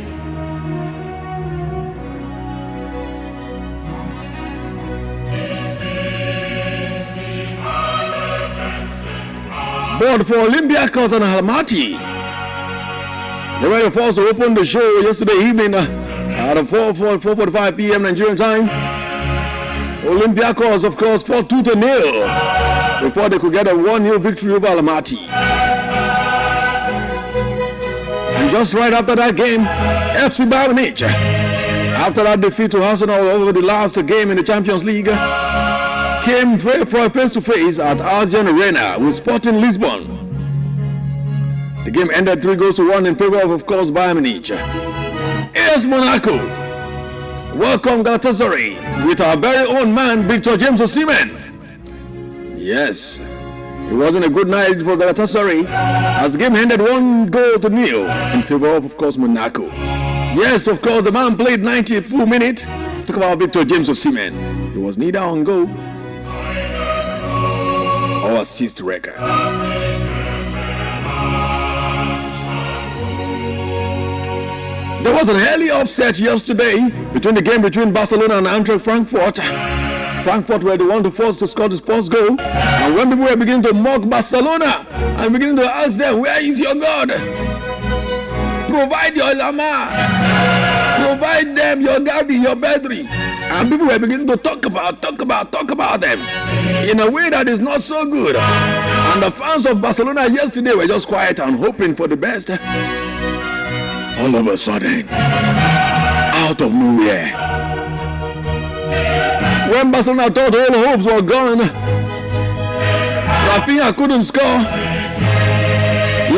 But for Olympiacos and Almaty, they were the first to open the show yesterday evening at 4:45 p.m. Nigerian time. Olympiacos, of course, fought 2-0 before they could get a 1-0 victory over Almaty. And just right after that game, FC Bayern Munich, after that defeat to Arsenal over the last game in the Champions League, came for face-to-face at Allianz Arena with Sporting Lisbon. The game ended 3-1 in favor of course, Bayern Munich. AS Monaco welcome Galatasaray with our very own man, Victor James Osimhen. Yes, it wasn't a good night for Galatasaray as the game ended 1-0 in favor of course, Monaco. Yes, of course, the man played 90 full minutes. Talk about Victor James Osimhen. He was neither on goal or assist record. There was an early upset yesterday between the game between Barcelona and Eintracht Frankfurt. Frankfurt were the one to force to score the first goal, and when people were beginning to mock Barcelona and beginning to ask them, where is your God? Provide your Lama, provide them your Gabi, your Bedri. And people were beginning to talk about them in a way that is not so good. And the fans of Barcelona yesterday were just quiet and hoping for the best. All of a sudden, out of nowhere, when Barcelona thought all hopes were gone, Rafinha couldn't score.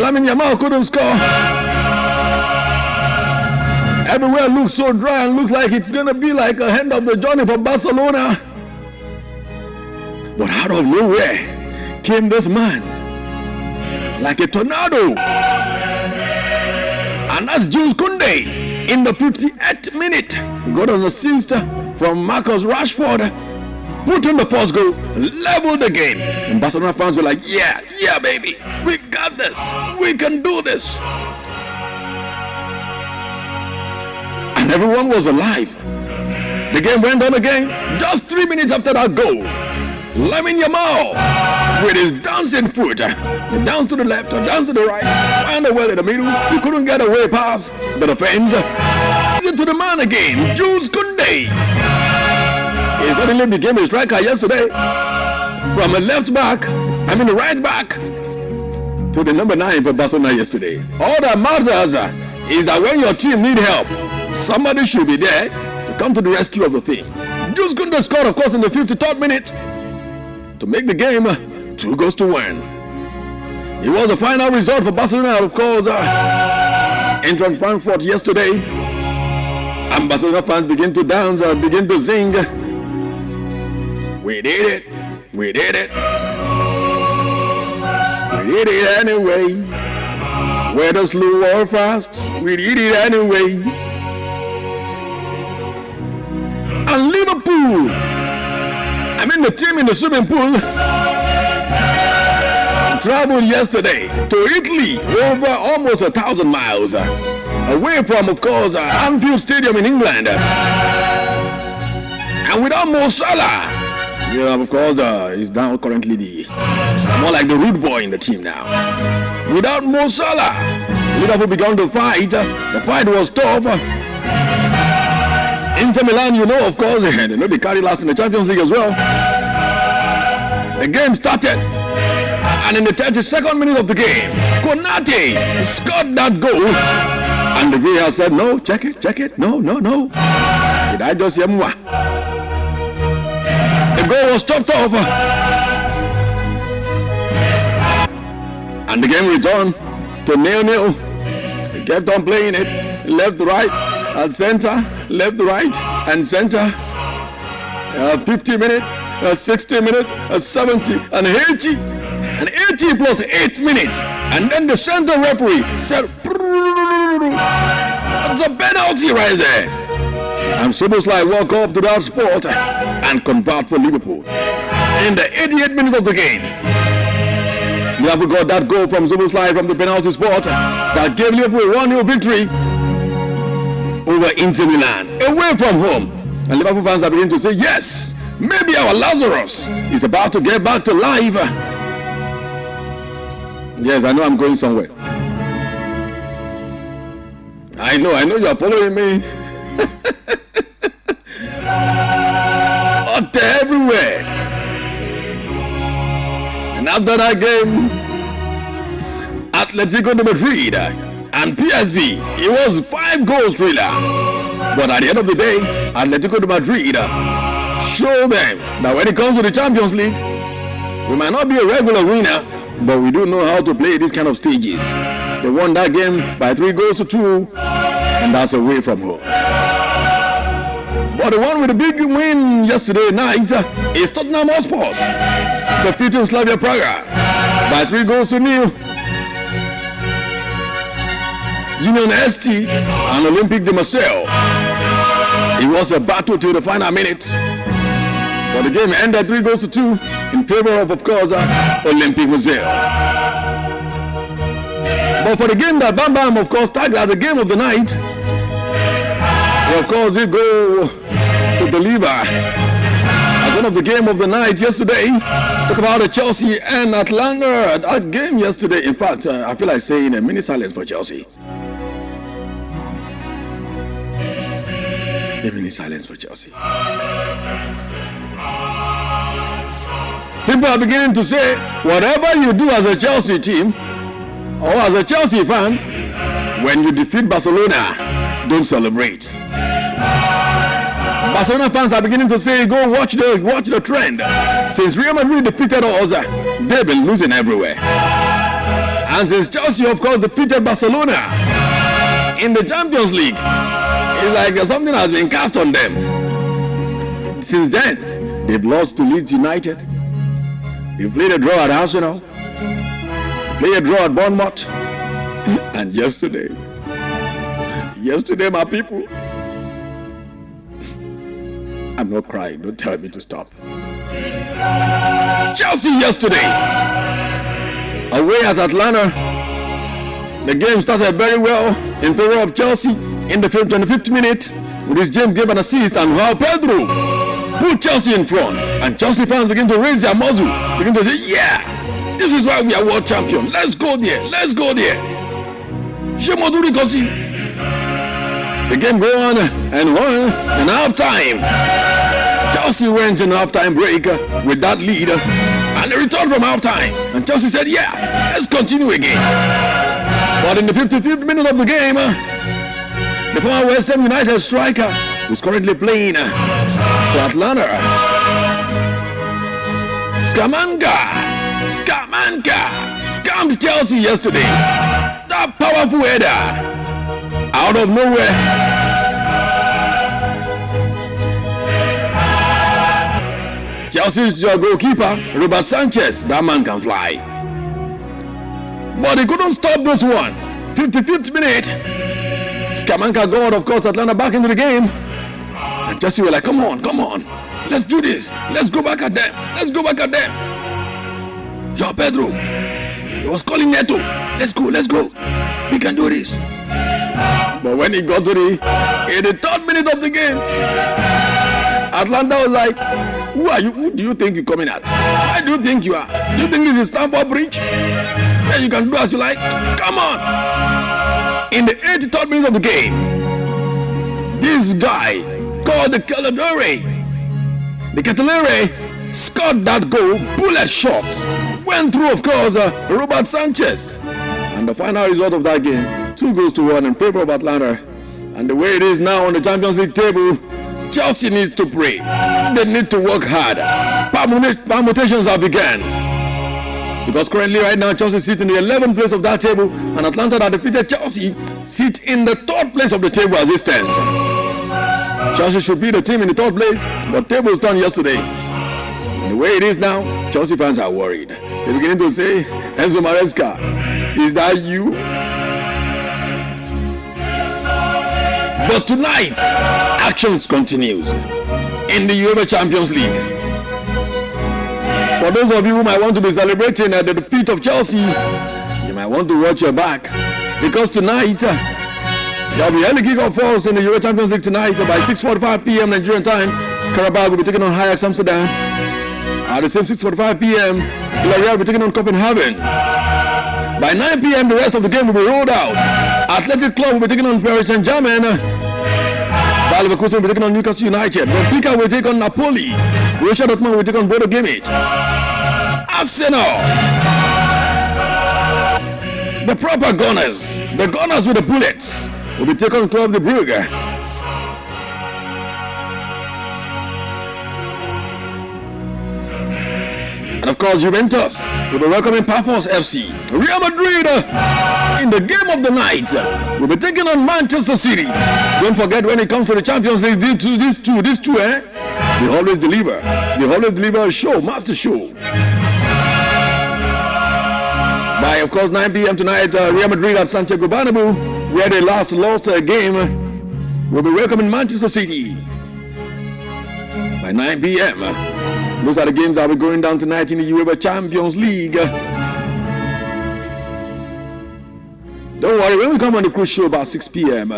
Lamine Yamal couldn't score. Everywhere looks so dry and looks like it's going to be like a end of the journey for Barcelona. But out of nowhere came this man like a tornado. And that's Jules Koundé in the 58th minute. Got an assist from Marcus Rashford. Put in the first goal, leveled the game. And Barcelona fans were like, yeah, baby. We got this. We can do this. And everyone was alive. The game went on again. Just 3 minutes after that goal, Lamine Yamal with his dancing foot, down to the left or down to the right, found a well in the middle. He couldn't get away past the defense. To the man again, Jules Koundé. He suddenly became a striker yesterday. From a right back to the number 9 for Barcelona yesterday. All that matters is that when your team need help, somebody should be there to come to the rescue of the team. Jules Koundé scored, of course, in the 53rd minute to make the game 2-1. It was the final result for Barcelona, of course, in Frankfurt yesterday. And Barcelona fans begin to dance, begin to sing. We did it. We did it. We did it anyway. Whether slow or fast, we did it anyway. And Liverpool, the team in the swimming pool, traveled yesterday to Italy over almost 1,000 miles away from, of course, Anfield Stadium in England. And without Mo Salah, of course, he's now currently more like the root boy in the team now. Without Mo Salah, Liverpool began to fight. The fight was tough. Inter Milan, of course, they carried last in the Champions League as well. The game started, and in the 32nd minute of the game, Konate scored that goal, and the VAR said, no, check it, no. Did I just hear moi? The goal was chopped off, and the game returned to 0-0. They kept on playing it, left, right, and center, left, right, and center. 50 minutes, 60 minutes, 70, and 80. And 80 plus 8 minutes. And then the center referee said, that's a penalty right there. And Szoboszlai walk up to that spot and convert for Liverpool. In the 88th minute of the game, Liverpool got that goal from Szoboszlai from the penalty spot that gave Liverpool a 1-0 victory over Inter Milan, away from home. And Liverpool fans are beginning to say, yes, maybe our Lazarus is about to get back to life. Yes, I know I'm going somewhere. I know you are following me. Out there everywhere. And after that game, Atletico de Madrid and PSV, it was 5-goal thriller. But at the end of the day, Atletico de Madrid showed them that when it comes to the Champions League, we might not be a regular winner, but we do know how to play these kind of stages. They won that game by 3-2, and that's away from home. But the one with the big win yesterday night is Tottenham Hotspur, defeating Slavia Praga by 3-0. Union ST and Olympique de Marseille. It was a battle till the final minute, but the game ended 3-2 in favor of course, Olympique Marseille. But for the game that Bam Bam, of course, tagged as the game of the night, he, of course, did go to deliver as one of the game of the night yesterday. Talk about the Chelsea and Atlanta. That game yesterday, in fact, I feel like saying a mini silence for Chelsea. A mini silence for Chelsea. People are beginning to say, whatever you do as a Chelsea team or as a Chelsea fan, when you defeat Barcelona, don't celebrate. Barcelona fans are beginning to say, go watch the trend. Since Real Madrid defeated us, they've been losing everywhere. And since Chelsea, of course, defeated Barcelona in the Champions League, it's like something has been cast on them. Since then, they've lost to Leeds United. They've played a draw at Arsenal. Played a draw at Bournemouth. And yesterday, my people, I'm not crying. Don't tell me to stop. Chelsea yesterday, away at Atlanta. The game started very well in favor of Chelsea in the 25th minute with his James gave an assist and Joao Pedro put Chelsea in front. And Chelsea fans begin to raise their muzzle, begin to say, yeah, this is why we are world champion. Let's go there. Let's go there. Shemoduri Kosi. The game go on and on in halftime. Chelsea went in halftime break with that lead and they returned from halftime. And Chelsea said, yeah, let's continue again. But in the 55th minute of the game, the former West Ham United striker who's currently playing for Atlanta, scammed Chelsea yesterday. That powerful header out of nowhere. Chelsea's goalkeeper, Robert Sanchez, that man can fly. But he couldn't stop this one. 55th minute. Scamacca got, of course, Atlanta back into the game. And Chelsea were like, come on. Let's do this. Let's go back at them. Joao Pedro, he was calling Neto. Let's go. We can do this. But when he got to the 83rd minute of the game, Atlanta was like, who are you? Who do you think you're coming at? Why do you think you are? Do you think this is Stamford Bridge? Yeah, you can do as you like. Come on. In the 83rd minute of the game, this guy called the Ketelere scored that goal, bullet shots, went through, of course, Robert Sanchez. And the final result of that game, 2-1 in favor of Atlanta. And the way it is now on the Champions League table, Chelsea needs to pray. They need to work hard. Permutations have begun. Because currently, right now, Chelsea sits in the 11th place of that table, and Atlanta that defeated Chelsea sit in the 3rd place of the table as it stands. Chelsea should be the team in the 3rd place, but tables turned yesterday. And the way it is now, Chelsea fans are worried. They're beginning to say, Enzo Maresca, is that you? But tonight, actions continues in the UEFA Champions League. For those of you who might want to be celebrating at the defeat of Chelsea, you might want to watch your back. Because tonight, there will be early kick-off for us in the UEFA Champions League tonight by 6:45 p.m. Nigerian time. Karabakh will be taking on Ajax Amsterdam. At the same 6:45 p.m., Villarreal will be taking on Copenhagen. By 9 p.m., the rest of the game will be rolled out. Athletic Club will be taking on Paris Saint-Germain. Bayer Leverkusen will be taking on Newcastle United. Benfica will take on Napoli. Borussia Dortmund will take on Bodo Glimt. Arsenal, the proper Gunners, the Gunners with the bullets, will be taking on Club de Brugge. And of course, Juventus will be welcoming Pafos FC. Real Madrid, in the game of the night, will be taking on Manchester City. Don't forget, when it comes to the Champions League, these two, they always deliver. They always deliver a show, master show. By, of course, 9 p.m. tonight, Real Madrid at Santiago Bernabeu, where they last lost a game, will be welcoming Manchester City. By 9 p.m., those are the games that will be going down tonight in the UEFA Champions League. Don't worry, when we come on the cruise show about 6 p.m.,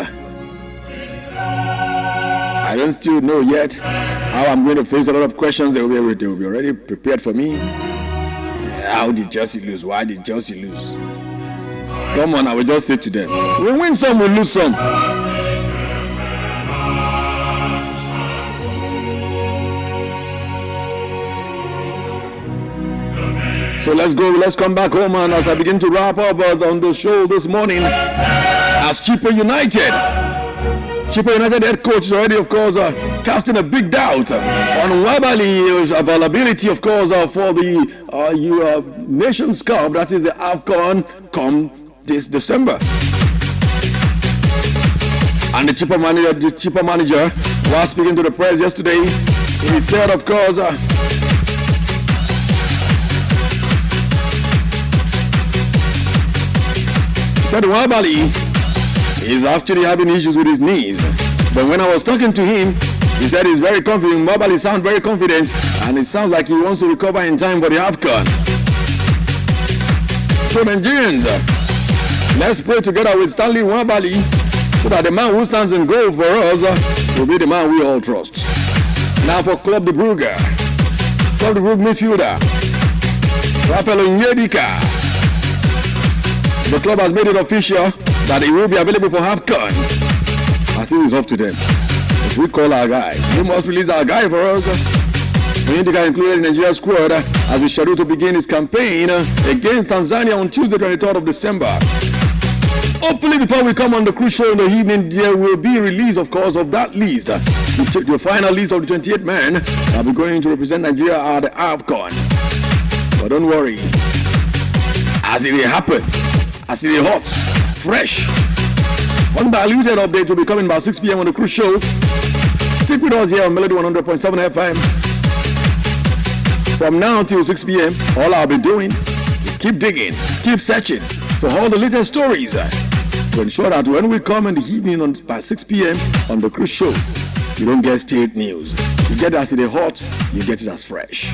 I don't still know yet how I'm going to face a lot of questions. They will be already prepared for me. How did Chelsea lose? Why did Chelsea lose? Come on, I will just say to them, we win some, we lose some. So let's come back home, and as I begin to wrap up on the show this morning, as Chippa United Chippa United head coach is already, of course, casting a big doubt on Wabali's availability, of course, for the Nations Cup, that is the AFCON, come this December. And the Chippa manager was speaking to the press yesterday. He said, of course, said Wabali is actually having issues with his knees. But when I was talking to him, he said he's very confident. Wabali sounds very confident, and it sounds like he wants to recover in time for the AFCON. So Nigerians, let's pray together with Stanley Wabali so that the man who stands in goal for us will be the man we all trust. Now for Club de Brugge. Club de Brugge midfielder Rafael Onyedika. The club has made it official that he will be available for AFCON. I think it's up to them. If we call our guy, we must release our guy for us. Onyedika included in the Nigeria squad as he's scheduled to begin his campaign against Tanzania on Tuesday, 23rd of December. Hopefully, before we come on the cruise show in the evening, there will be release, of course, of that list. We took the final list of the 28 men that will be going to represent Nigeria at the AFCON. But don't worry, as it happens. I see it hot, fresh. Undiluted update will be coming by 6 p.m. on the cruise show. Stick with us here on Melody 100.7 FM. From now till 6 p.m., all I'll be doing is keep digging, keep searching for all the latest stories to ensure that when we come in the evening by 6 p.m. on the cruise show, you don't get state news. You get it as it hot, you get it as fresh.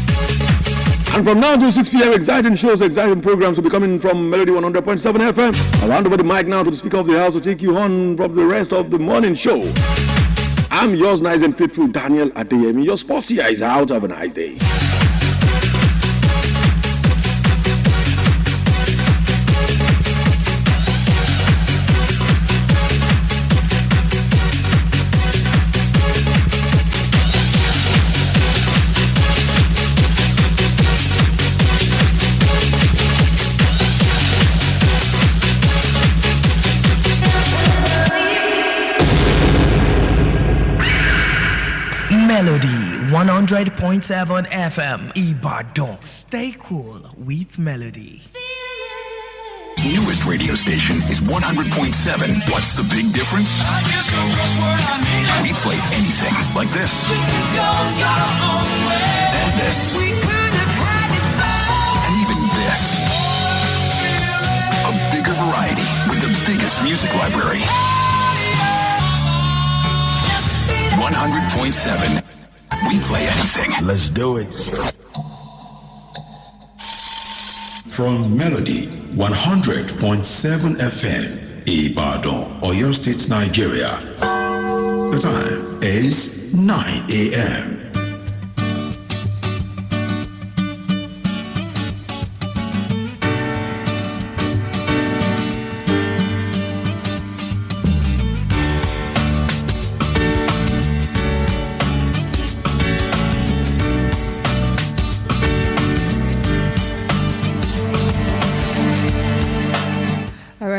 And from now to 6 p.m., exciting shows, exciting programs will be coming from Melody 100.7 FM. I'll hand over the mic now to the Speaker of the House to take you on from the rest of the morning show. I'm yours nice and faithful, Daniel Adeyemi. Your sports here is out. Have a nice day. Melody 100.7 FM Ibadan. Stay cool with Melody. Newest radio station is 100.7. What's the big difference? We play anything like this. And this. And even this. A bigger variety with the biggest music library. 100.7. We play anything. Let's do it. From Melody 100.7 FM, Ibadan, Oyo State, Nigeria. The time is 9 a.m.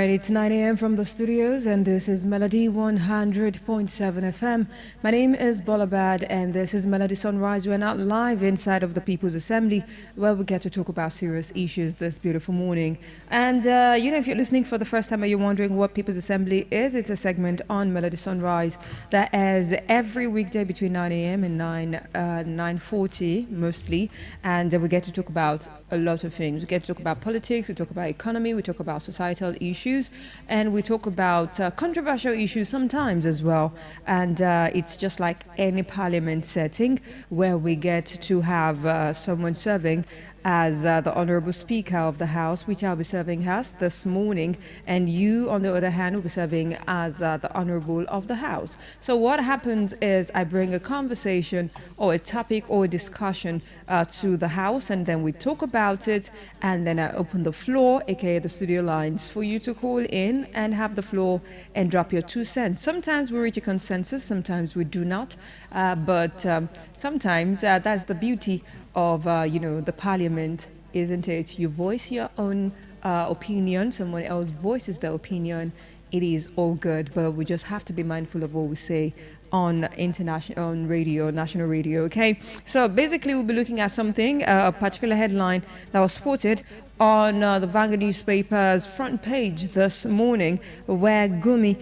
It's 9 a.m. from the studios, and this is Melody 100.7 FM. My name is Bolabad, and this is Melody Sunrise. We're not live inside of the People's Assembly, where we get to talk about serious issues this beautiful morning. And, if you're listening for the first time and you're wondering what People's Assembly is, it's a segment on Melody Sunrise that airs every weekday between 9 a.m. and 9:40 mostly. And we get to talk about a lot of things. We get to talk about politics, we talk about economy, we talk about societal issues, and we talk about controversial issues sometimes as well. And it's just like any parliament setting where we get to have someone serving as the Honorable Speaker of the House, which I'll be serving as this morning, and you, on the other hand, will be serving as the Honorable of the House. So what happens is I bring a conversation or a topic or a discussion to the House, and then we talk about it, and then I open the floor, aka the studio lines, for you to call in and have the floor and drop your 2 cents. Sometimes we reach a consensus, sometimes we do not, but sometimes that's the beauty of the parliament, isn't it? You voice your own opinion, someone else voices their opinion it is all good, but we just have to be mindful of what we say on national radio. Okay, so basically we'll be looking at something, a particular headline that was spotted on the Vanguard newspaper's front page this morning, where Gumi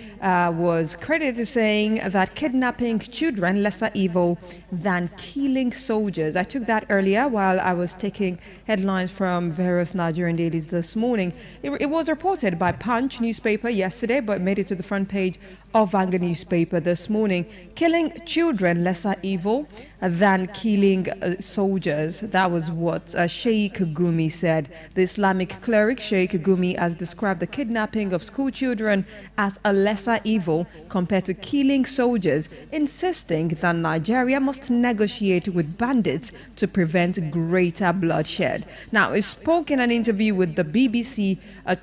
was credited to saying that kidnapping children lesser evil than killing soldiers. I took that earlier while I was taking headlines from various Nigerian dailies this morning. It was reported by Punch newspaper yesterday, but made it to the front page of Vanguard newspaper this morning. Killing children lesser evil than killing soldiers. That was what Sheikh Gumi said. The Islamic cleric Sheikh Gumi has described the kidnapping of school children as a lesser evil compared to killing soldiers, insisting that Nigeria must negotiate with bandits to prevent greater bloodshed. Now, he spoke in an interview with the BBC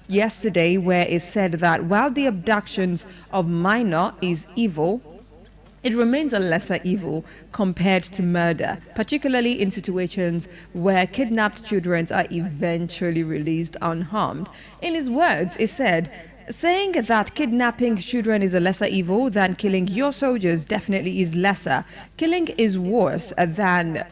yesterday, where it said that while the abductions of minor is evil, it remains a lesser evil compared to murder, particularly in situations where kidnapped children are eventually released unharmed. In his words, he said, saying that kidnapping children is a lesser evil than killing your soldiers definitely is lesser. Killing is worse than,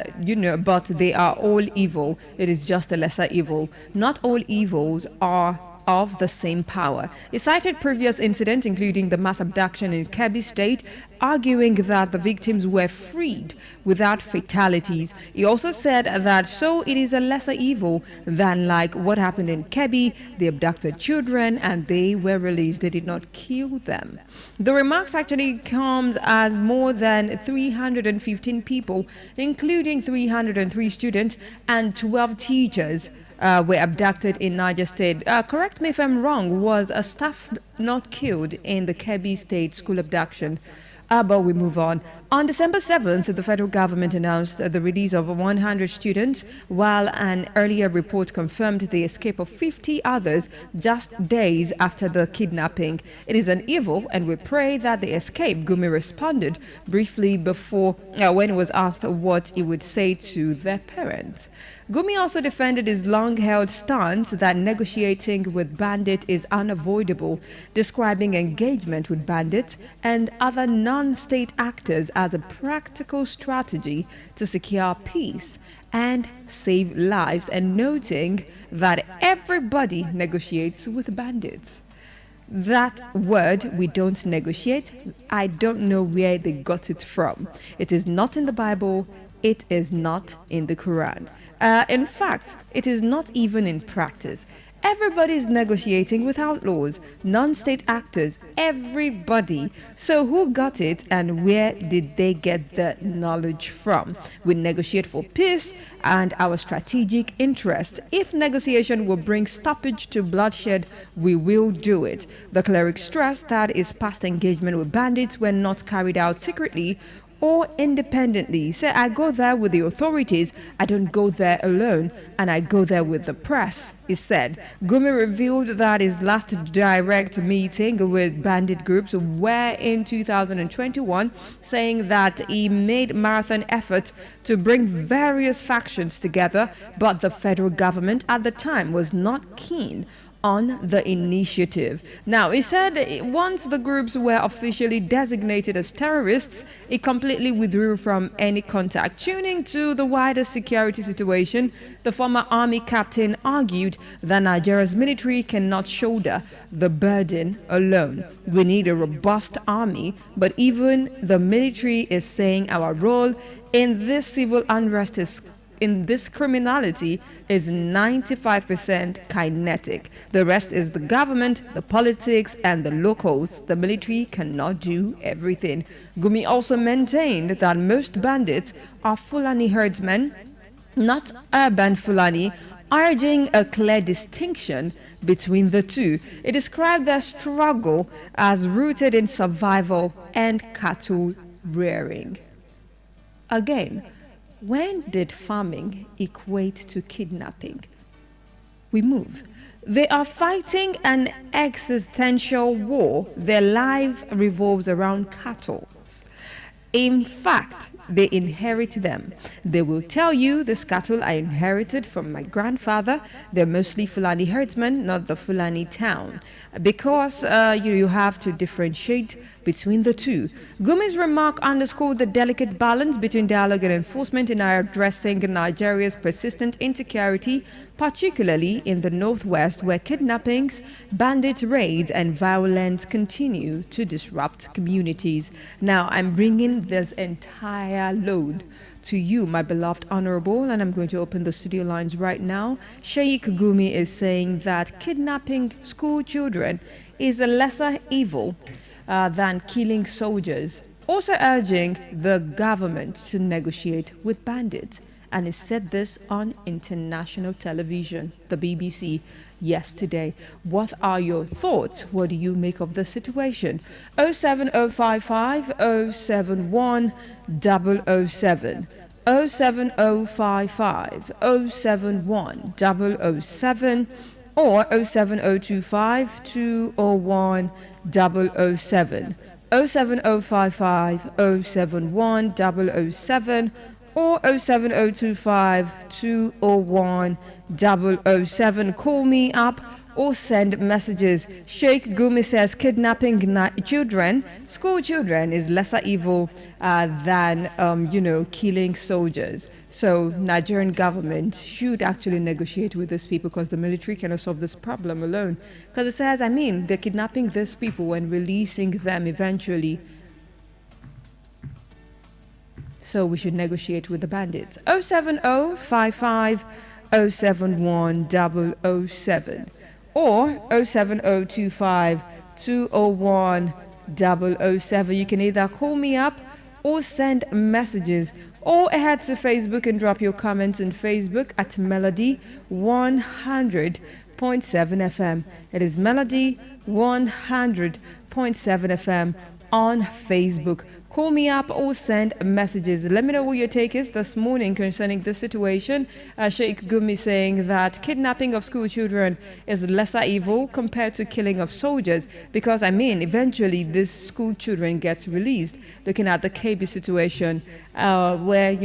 but they are all evil. It is just a lesser evil. Not all evils are of the same power. He cited previous incidents, including the mass abduction in Kebbi State, arguing that the victims were freed without fatalities. He also said that so it is a lesser evil than like what happened in Kebbi. They abducted children and they were released. They did not kill them. The remarks actually comes as more than 315 people, including 303 students and 12 teachers, were abducted in Niger State. Correct me if I'm wrong, was a staff not killed in the Kebbi State school abduction? But we move on. On December 7th, the federal government announced the release of 100 students, while an earlier report confirmed the escape of 50 others just days after the kidnapping. It is an evil, and we pray that they escape, Gumi responded briefly before when he was asked what he would say to their parents. Gumi also defended his long-held stance that negotiating with bandits is unavoidable, describing engagement with bandits and other non-state actors as a practical strategy to secure peace and save lives, and noting that everybody negotiates with bandits. That word, we don't negotiate, I don't know where they got it from. It is not in the Bible. It is not in the Quran. In fact, it is not even in practice. Everybody is negotiating with outlaws, non-state actors, everybody. So who got it and where did they get the knowledge from? We negotiate for peace and our strategic interests. If negotiation will bring stoppage to bloodshed, we will do it. The cleric stressed that his past engagement with bandits were not carried out secretly or independently. Say, I go there with the authorities, I don't go there alone, and I go there with the press, he said. Gumi revealed that his last direct meeting with bandit groups were in 2021, saying that he made marathon effort to bring various factions together, but the federal government at the time was not keen on the initiative. Now, he said once the groups were officially designated as terrorists, he completely withdrew from any contact. Tuning to the wider security situation, the former army captain argued that Nigeria's military cannot shoulder the burden alone. We need a robust army, but even the military is saying our role in this civil unrest in this criminality is 95% kinetic. The rest is the government, the politics, and the locals. The military cannot do everything. Gumi also maintained that most bandits are Fulani herdsmen, not urban Fulani, urging a clear distinction between the two. It described their struggle as rooted in survival and cattle rearing. Again, when did farming equate to kidnapping? We move. They are fighting an existential war. Their life revolves around cattle. In fact, they inherit them. They will tell you this cattle I inherited from my grandfather. They're mostly Fulani herdsmen, not the Fulani town. Because you have to differentiate between the two. Gumi's remark underscored the delicate balance between dialogue and enforcement in addressing Nigeria's persistent insecurity, particularly in the northwest, where kidnappings, bandit raids, and violence continue to disrupt communities. Now, I'm bringing this entire load to you, my beloved honorable, and I'm going to open the studio lines right now. Sheikh Gumi is saying that kidnapping school children is a lesser evil than killing soldiers, also urging the government to negotiate with bandits. And he said this on international television, the BBC, yesterday. What are your thoughts? What do you make of the situation? 07055 071 007. 07055 071 007 or 07025 201 007. 07055 071 007 or 07025 201 007. Call me up or send messages. Sheikh Gumi says kidnapping children, school children, is lesser evil than killing soldiers. So Nigerian government should actually negotiate with these people, because the military cannot solve this problem alone. Because it says, they're kidnapping these people and releasing them eventually. So we should negotiate with the bandits. 07055 071 007 or 07025 201 007. You can either call me up or send messages, or head to Facebook and drop your comments on Facebook at Melody 100.7 FM. It is Melody 100.7 FM on Facebook. Call me up or send messages. Let me know what your take is this morning concerning this situation. Sheikh Gumi saying that kidnapping of school children is lesser evil compared to killing of soldiers, because eventually this school children gets released. Looking at the KB situation, where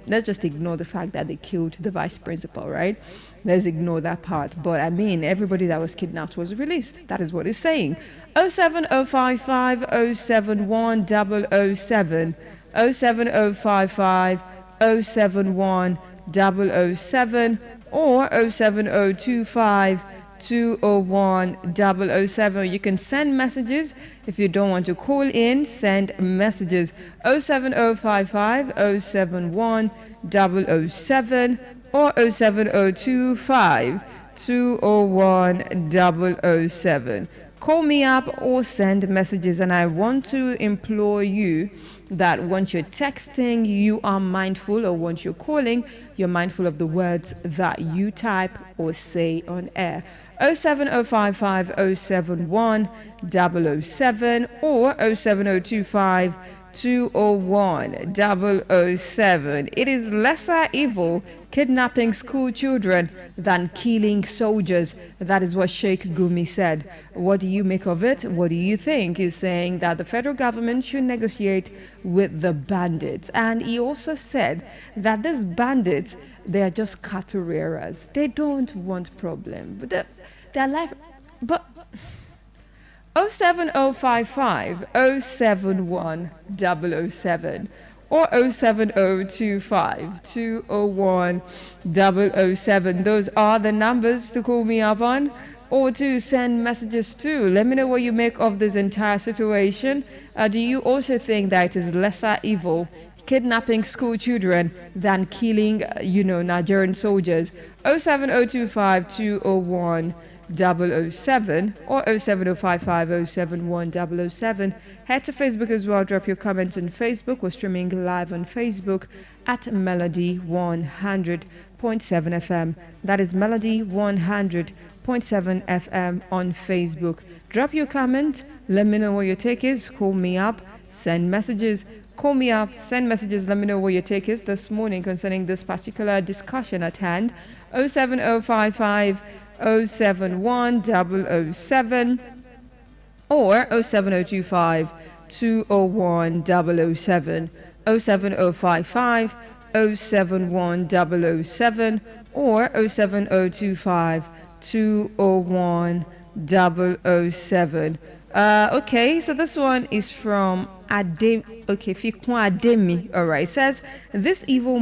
let's just ignore the fact that they killed the vice principal, right? Let's ignore that part. But everybody that was kidnapped was released. That is what it's saying. 07055 071 007. 07055 071 007 or 07025 201 007. You can send messages. If you don't want to call in, send messages. 07055 071 007 or 07025 201 007. Call me up or send messages, and I want to implore you that once you're texting, you are mindful, or once you're calling, you're mindful of the words that you type or say on air. 07055 071 007 or 07025 201 007. It is lesser evil kidnapping school children than killing soldiers. That is what Sheikh Gumi said. What do you make of it? What do you think? He's saying that the federal government should negotiate with the bandits. And he also said that these bandits, they are just cattle rearers. They don't want problem. But their life... But 07055 071 007 or 07025 201 007. Those are the numbers to call me up on or to send messages to. Let me know what you make of this entire situation. Do you also think that it is lesser evil kidnapping school children than killing, Nigerian soldiers? 07025 201 007 or 07055 071 007. Head to Facebook as well. Drop your comments on Facebook. We're streaming live on Facebook at Melody 100.7 FM. That is Melody 100.7 FM on Facebook. Drop your comment. Let me know what your take is. Call me up. Send messages. Call me up. Send messages. Let me know what your take is this morning concerning this particular discussion at hand. 07055 071 007 or 07025 201 007. 07055 071 or 07025 201 007. Okay, so this one is from Adem. Okay, Fikwa Ademi. All right, it says this evil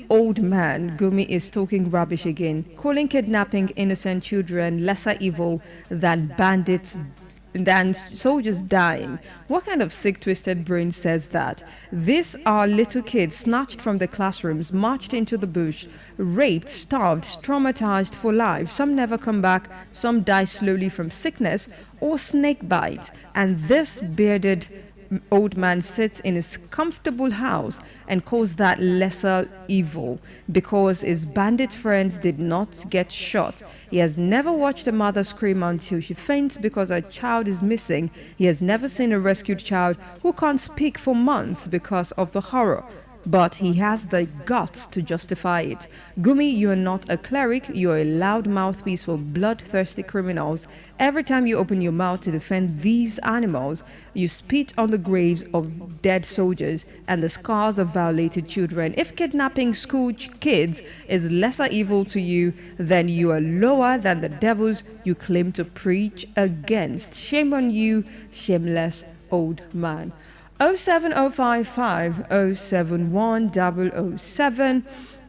old man, Gumi, is talking rubbish again, calling kidnapping innocent children lesser evil than soldiers dying. What kind of sick, twisted brain says that? These are little kids snatched from the classrooms, marched into the bush, raped, starved, traumatized for life. Some never come back, some die slowly from sickness or snake bite. And this bearded old man sits in his comfortable house and calls that lesser evil because his bandit friends did not get shot. He has never watched a mother scream until she faints because her child is missing. He has never seen a rescued child who can't speak for months because of the horror. But he has the guts to justify it. Gumi, you are not a cleric, you are a loud mouthpiece for bloodthirsty criminals. Every time you open your mouth to defend these animals, you spit on the graves of dead soldiers and the scars of violated children. If kidnapping school kids is lesser evil to you, then you are lower than the devils you claim to preach against. Shame on you, shameless old man. 07055 071 007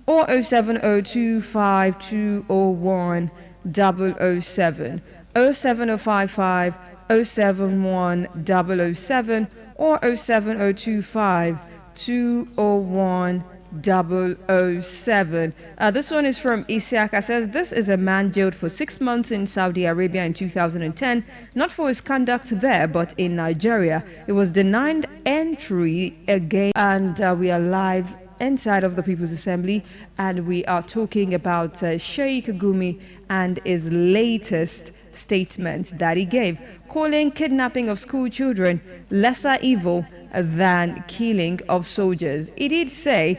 or 07025 201 007. 07055 071 007 or 07025 201 007. This one is from Isiaka. Says this is a man jailed for 6 months in Saudi Arabia in 2010, not for his conduct there but in Nigeria. He was denied entry again, and we are live inside of the People's Assembly, and we are talking about Sheikh Gumi and his latest statement that he gave, calling kidnapping of school children lesser evil than killing of soldiers. He did say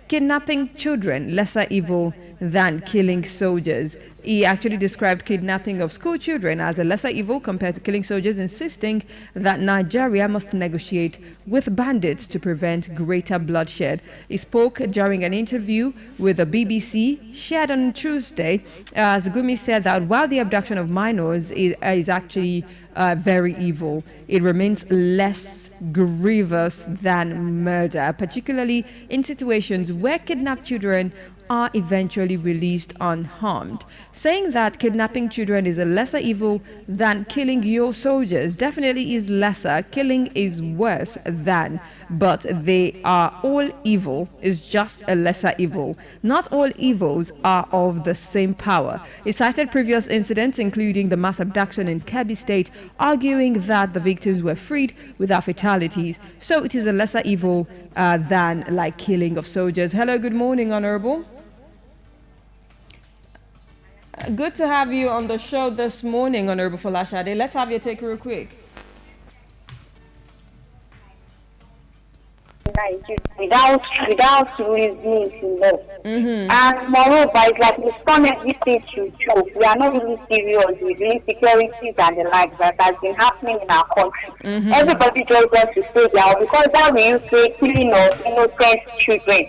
kidnapping children lesser evil than killing soldiers. He actually described kidnapping of school children as a lesser evil compared to killing soldiers, insisting that Nigeria must negotiate with bandits to prevent greater bloodshed. He spoke during an interview with the BBC shared on Tuesday, as Gumi said that while the abduction of minors is actually very evil, it remains less grievous than murder, particularly in situations where kidnapped children are eventually released unharmed. Saying that kidnapping children is a lesser evil than killing your soldiers definitely is lesser. Killing is worse than, but they are all evil, is just a lesser evil. Not all evils are of the same power. He cited previous incidents, including the mass abduction in Kebbi State, arguing that the victims were freed without fatalities. So it is a lesser evil than like killing of soldiers. Hello, good morning, Honorable. Good to have you on the show this morning, Honorable Folashade. Let's have your take real quick. Without reasoning to know. And moreover, it's like we turn everything to joke. We are not really serious with insecurities and the like that has been happening in our country. Everybody just wants to stay there because that way you say killing of innocent children.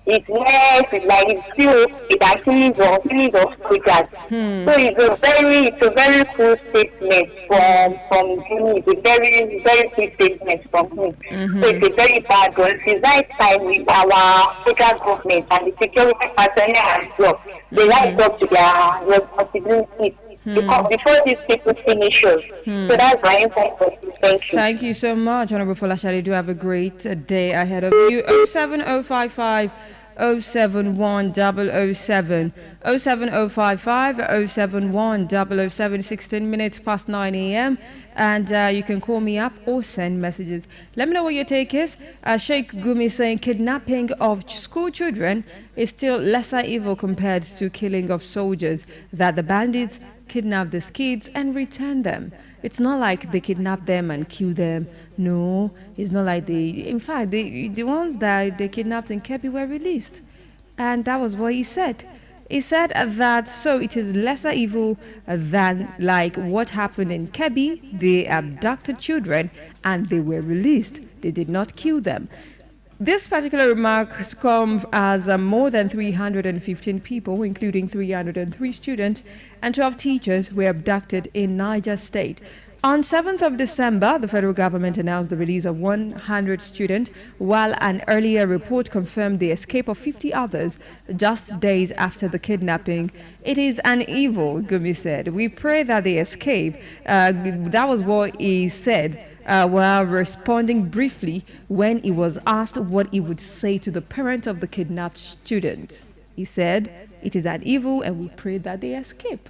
It's less, it's like it's still it actually is of soldiers. So it's a very cool statement from him. It's a very, very cool statement from him. So it's a very bad one. It's right time with our federal government and the security personnel as well. They rise up to their responsibilities. Because before these people finish us. So that's my input. Thank you. Thank you so much, Honorable Folashade. Do have a great day ahead of you. 07055 071 007 07055 071 007, 16 minutes past 9 a.m. And you can call me up or send messages. Let me know what your take is. Sheikh Gumi saying kidnapping of school children is still lesser evil compared to killing of soldiers, that the bandits kidnap these kids and return them. It's not like they kidnap them and kill them. No, it's not like in fact, the ones that they kidnapped in Kebbi were released. And that was what he said. He said that so it is lesser evil than like what happened in Kebbi. They abducted children and they were released. They did not kill them. This particular remark comes as more than 315 people, including 303 students and 12 teachers, were abducted in Niger State. On 7th of December, the federal government announced the release of 100 students, while an earlier report confirmed the escape of 50 others just days after the kidnapping. It is an evil, Gumi said. We pray that they escape. That was what he said while responding briefly when he was asked what he would say to the parent of the kidnapped student. He said, it is an evil and we pray that they escape.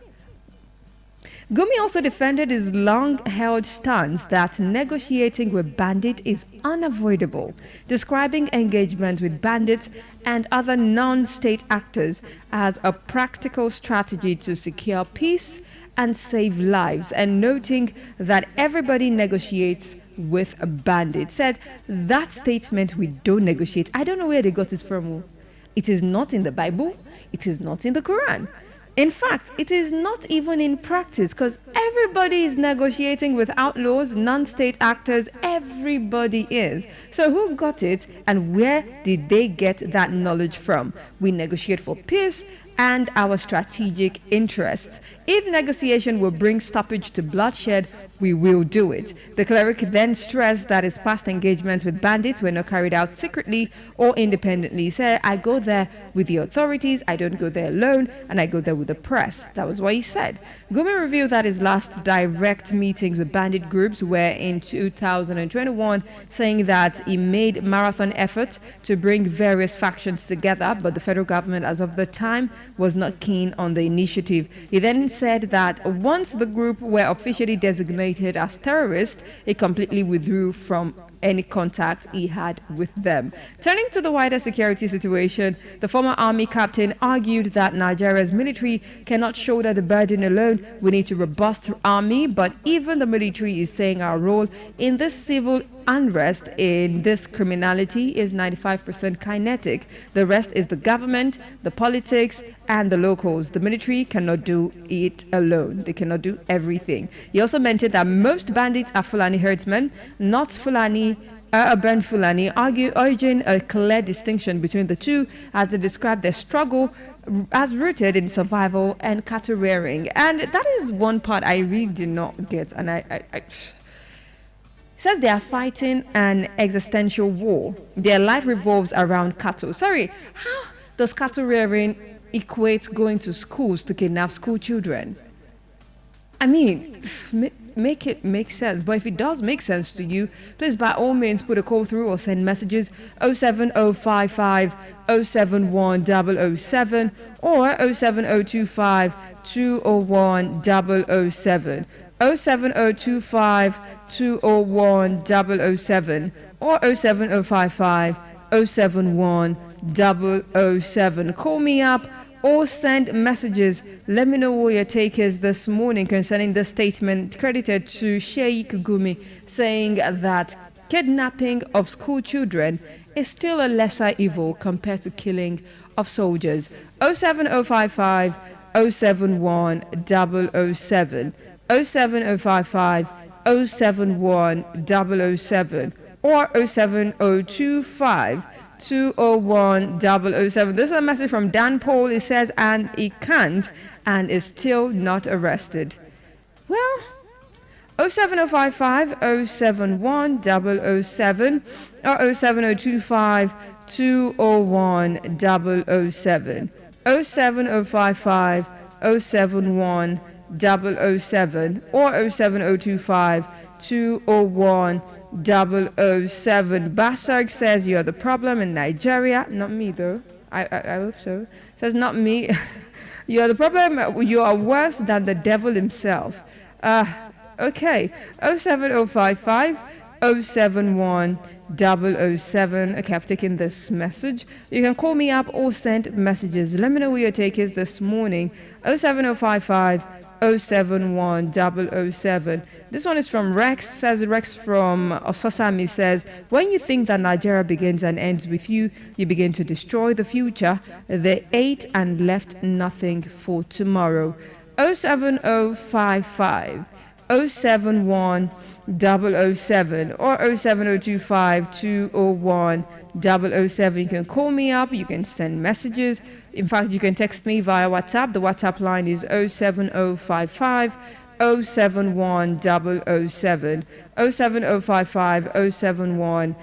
Gumi also defended his long-held stance that negotiating with bandits is unavoidable, describing engagement with bandits and other non-state actors as a practical strategy to secure peace and save lives, and noting that everybody negotiates with a bandit. Said that statement, we don't negotiate. I don't know where they got it from. It is not in the Bible. It is not in the Quran. In fact, it is not even in practice, because everybody is negotiating with outlaws, non-state actors, everybody is. So who got it and where did they get that knowledge from? We negotiate for peace and our strategic interests. If negotiation will bring stoppage to bloodshed, we will do it. The cleric then stressed that his past engagements with bandits were not carried out secretly or independently. He said, I go there with the authorities, I don't go there alone, and I go there with the press. That was what he said. Gumi revealed that his last direct meetings with bandit groups were in 2021, saying that he made marathon efforts to bring various factions together, but the federal government as of the time was not keen on the initiative. He then said that once the group were officially designated as terrorists, he completely withdrew from any contact he had with them. Turning to the wider security situation, the former army captain argued that Nigeria's military cannot shoulder the burden alone. We need a robust army, but even the military is saying our role in this civil unrest, in this criminality, is 95% kinetic. The rest is the government, the politics, and the locals. The military cannot do it alone. They cannot do everything. He also mentioned that most bandits are Fulani herdsmen, not Fulani urban Fulani, urging a clear distinction between the two as they describe their struggle as rooted in survival and cattle rearing. And that is one part I really do not get. And it says they are fighting an existential war. Their life revolves around cattle. Sorry, how does cattle rearing equate going to schools to kidnap school children? I mean, make it make sense. But if it does make sense to you, please by all means put a call through or send messages 07055 071 007 or 07025 201 007. 07025 201 007 or 07055 071 007. Call me up or send messages. Let me know what your take is this morning concerning the statement credited to Sheikh Gumi, saying that kidnapping of school children is still a lesser evil compared to killing of soldiers. 07055 071 007 07055 071 007 or 07025 201 007. This is a message from Dan Paul. It says, and he can't and is still not arrested. Well, 07055 071 007 or 07025 201 007. 07055 071 007 or 07025 201 007. Basarg says you're the problem in Nigeria. Not me though. I hope so. Says not me. You're the problem. You are worse than the devil himself. Okay. 07055 071 007. Okay, I've taken this message. You can call me up or send messages. Let me know what your take is this morning. 07055 071 007. This one is from Rex. Says Rex from Osasami says, when you think that Nigeria begins and ends with you, you begin to destroy the future. They ate and left nothing for tomorrow. 07055 071 007 or 07025 201 007. You can call me up, you can send messages. In fact, you can text me via WhatsApp. The WhatsApp line is 07055 071 007 07055 071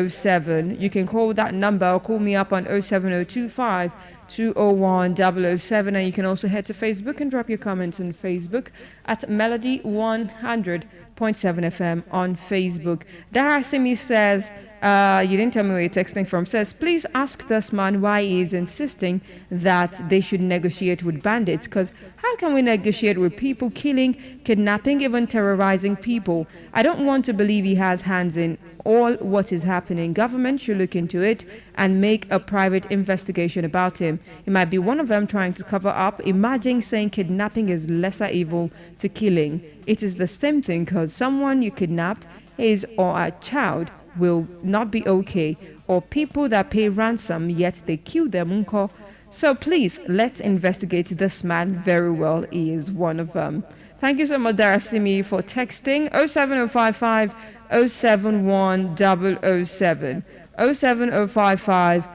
007. You can call that number or call me up on 07025 201 007, and you can also head to Facebook and drop your comments on Facebook at Melody 100.7 FM on Facebook. Dara Simi says, you didn't tell me where you're texting from. Says, please ask this man why he is insisting that they should negotiate with bandits. Because how can we negotiate with people killing, kidnapping, even terrorizing people? I don't want to believe he has hands in all what is happening. Government should look into it and make a private investigation about him. It might be one of them trying to cover up. Imagine saying kidnapping is lesser evil to killing. It is the same thing, because someone you kidnapped is or a child will not be okay, or people that pay ransom yet they kill them. So please, let's investigate this man very well. He is one of them. Thank you so much, Darasimi, for texting 07055 071 007 07055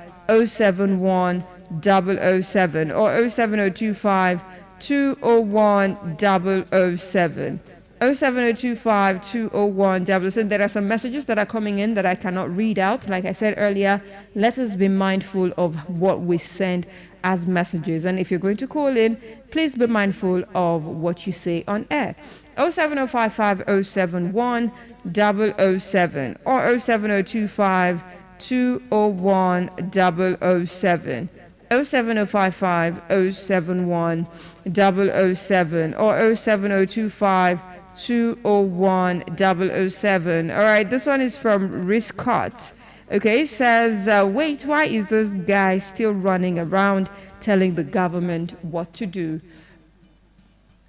071 007 or 07025 201 007. 07025 201 007. There are some messages that are coming in that I cannot read out. Like I said earlier, let us be mindful of what we send as messages. And if you're going to call in, please be mindful of what you say on air. 07055 071 007 or 07025 201 007. 07055 071 007 or 07025 201 007. All right, this one is from Riscott. Okay, it says, wait, why is this guy still running around telling the government what to do?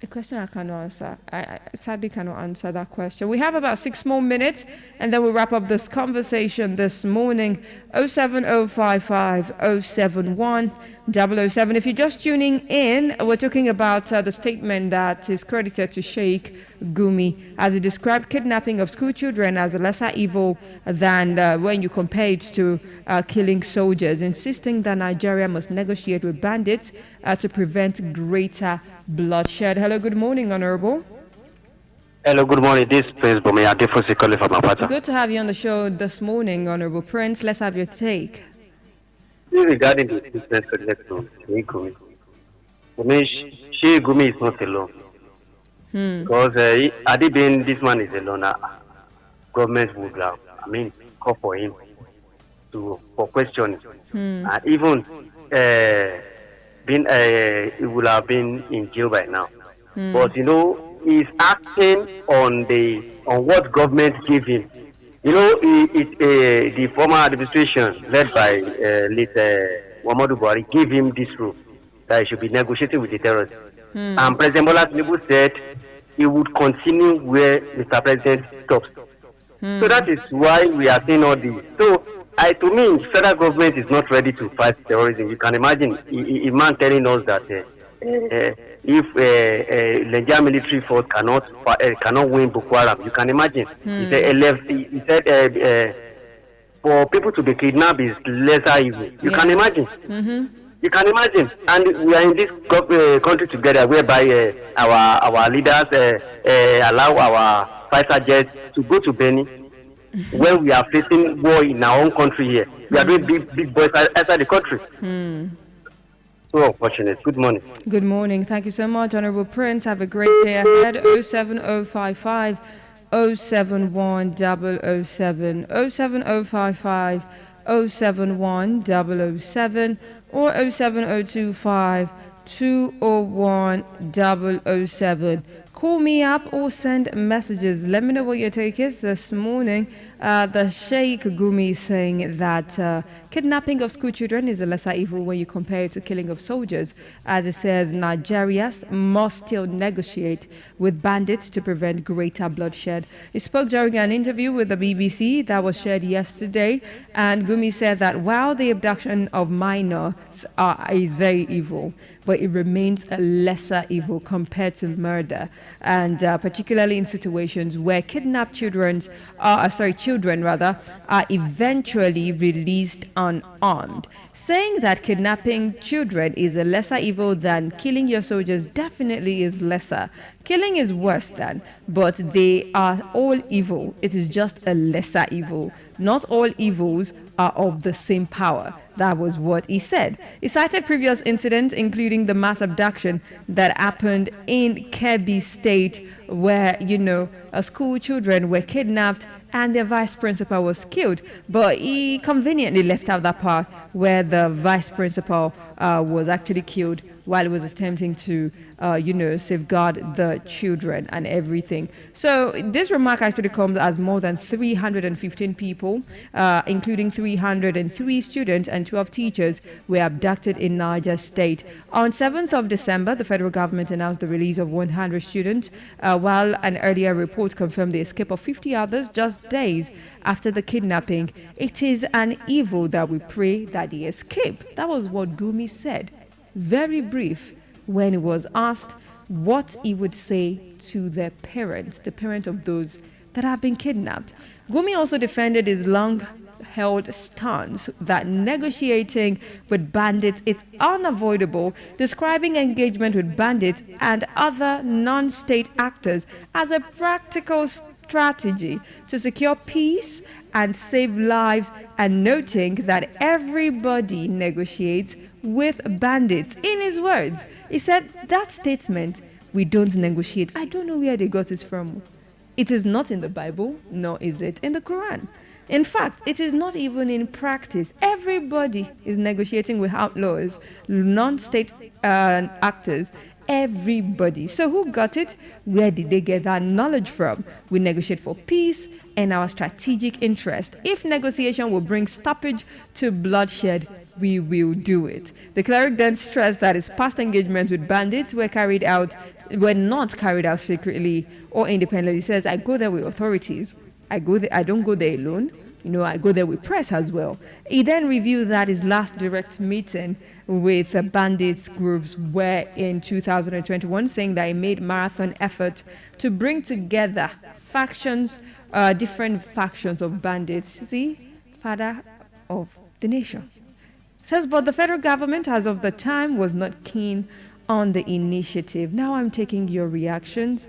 A question I cannot answer. I sadly cannot answer that question. We have about 6 more minutes, and then we'll wrap up this conversation this morning. 07055 071 007. If you're just tuning in, we're talking about the statement that is credited to Sheikh Gumi as he described kidnapping of school children as a lesser evil than when you compare it to killing soldiers, insisting that Nigeria must negotiate with bandits to prevent greater bloodshed. Hello, good morning, Honorable. Hello, good morning. This is Prince Bome Adefosi calling from Apata. Good to have you on the show this morning, Honorable Prince. Let's have your take. Regarding the business connect to Gumi, for me, Sheikh Gumi is not alone. Because had it been this man is alone, government would have, call for him for questioning. And even he would have been in jail by now. But he's acting on what government gave him. The former administration led by late Muhammadu Buhari gave him this rule that he should be negotiating with the terrorists. And President Bola Tinubu said he would continue where Mr. President stops. So that is why we are seeing all this. So to me, federal government is not ready to fight terrorism. You can imagine a man telling us that if Nigerian military force cannot win Boko Haram, you can imagine. He said for people to be kidnapped is lesser evil. You can imagine. You can imagine. And we are in this country together, whereby our leaders allow our fighter jets to go to Benin when we are facing war in our own country here. We are doing big boys outside the country. So unfortunate. Good morning. Good morning. Thank you so much, Honorable Prince. Have a great day ahead. 07055 071 007 07055 071 007 or 07025 201 007. Call me up or send messages. Let me know what your take is this morning The Sheikh Gumi is saying that kidnapping of school children is a lesser evil when you compare it to killing of soldiers. As it says, Nigerians must still negotiate with bandits to prevent greater bloodshed. He spoke during an interview with the BBC that was shared yesterday, and Gumi said that while the abduction of minors is very evil, but it remains a lesser evil compared to murder, and particularly in situations where kidnapped children are eventually released unarmed. Saying that kidnapping children is a lesser evil than killing your soldiers definitely is lesser. Killing is worse than, but they are all evil. It is just a lesser evil. Not all evils are of the same power. That was what he said. He cited previous incidents, including the mass abduction that happened in Kebbi State, where, school children were kidnapped and their vice principal was killed. But he conveniently left out that part where the vice principal was actually killed while he was attempting to, safeguard the children and everything. So this remark actually comes as more than 315 people, including 303 students and 12 teachers, were abducted in Niger State. On 7th of December, the federal government announced the release of 100 students, while an earlier report confirmed the escape of 50 others just days after the kidnapping. It is an evil that we pray that they escape. That was what Gumi said. Very brief when he was asked what he would say to their parents, the parent of those that have been kidnapped. Gumi also defended his long-held stance that negotiating with bandits is unavoidable, describing engagement with bandits and other non-state actors as a practical strategy to secure peace and save lives, and noting that everybody negotiates with bandits. In his words, he said that statement, "We don't negotiate," I don't know where they got it from. It is not in the Bible, nor is it in the Quran. In fact, it is not even in practice. Everybody is negotiating with outlaws, non-state actors. Everybody. So who got it? Where did they get that knowledge from? We negotiate for peace and our strategic interest. If negotiation will bring stoppage to bloodshed, we will do it. The cleric then stressed that his past engagements with bandits were not carried out secretly or independently. He says, "I go there with authorities. I don't go there alone. I go there with press as well." He then reviewed that his last direct meeting with the bandits groups were in 2021, saying that he made marathon effort to bring together different factions of bandits. See, father of the nation. Says, but the federal government, as of the time, was not keen on the initiative. Now I'm taking your reactions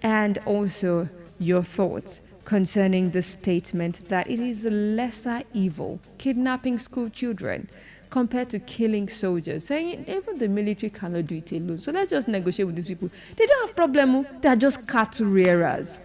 and also your thoughts concerning the statement that it is a lesser evil, kidnapping school children, compared to killing soldiers, saying even the military cannot do it alone. So let's just negotiate with these people. They don't have problem. They are just cattle rearers.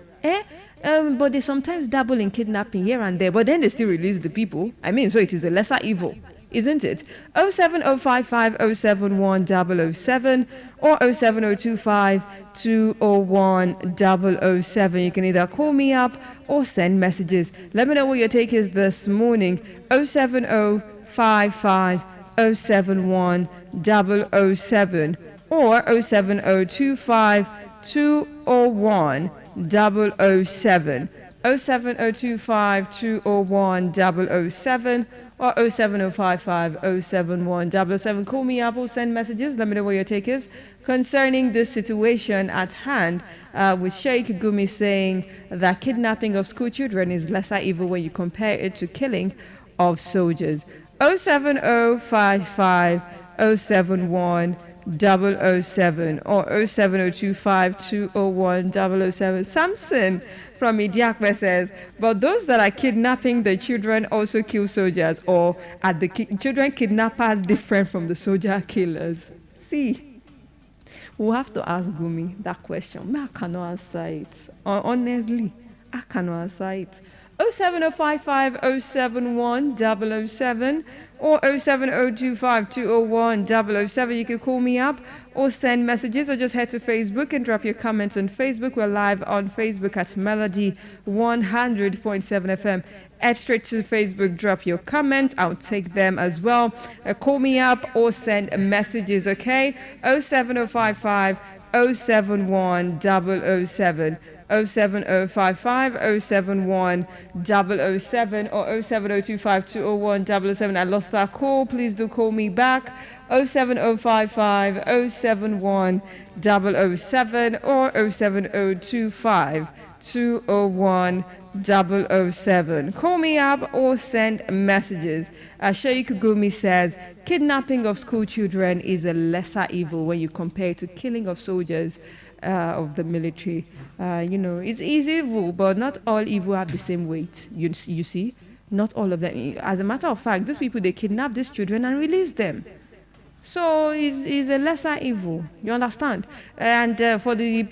But they sometimes dabble in kidnapping here and there, but then they still release the people. So it is a lesser evil, isn't it? 07055071007 or 07025201007. You can either call me up or send messages. Let me know what your take is this morning. 07055071007 or 07025201007. 07025201007 or 07055071007. Call me up or send messages. Let me know what your take is concerning this situation at hand, with Sheikh Gumi saying that kidnapping of school children is lesser evil when you compare it to killing of soldiers. 07055071007 or 07025201007. Samson from Idiakwe says, but those that are kidnapping the children also kill soldiers, or are the children kidnappers different from the soldier killers? See, we'll have to ask Gumi that question. I cannot answer it. Honestly, I cannot answer it. 07055 071 007 or 07025 201 007. You can call me up or send messages or just head to Facebook and drop your comments on Facebook. We're live on Facebook at Melody 100.7 FM. Head straight to Facebook, drop your comments. I'll take them as well. Call me up or send messages, okay? 07055 071 007. 07055 071 007 or 07025 201 007. I lost that call. Please do call me back. 07055 071 007 or 07025 201 007. Call me up or send messages. Sheikh Gumi says kidnapping of school children is a lesser evil when you compare it to killing of soldiers of the military. It's evil, but not all evil have the same weight. You see, not all of them. As a matter of fact, these people, they kidnap these children and release them. So it's a lesser evil. You understand? And for the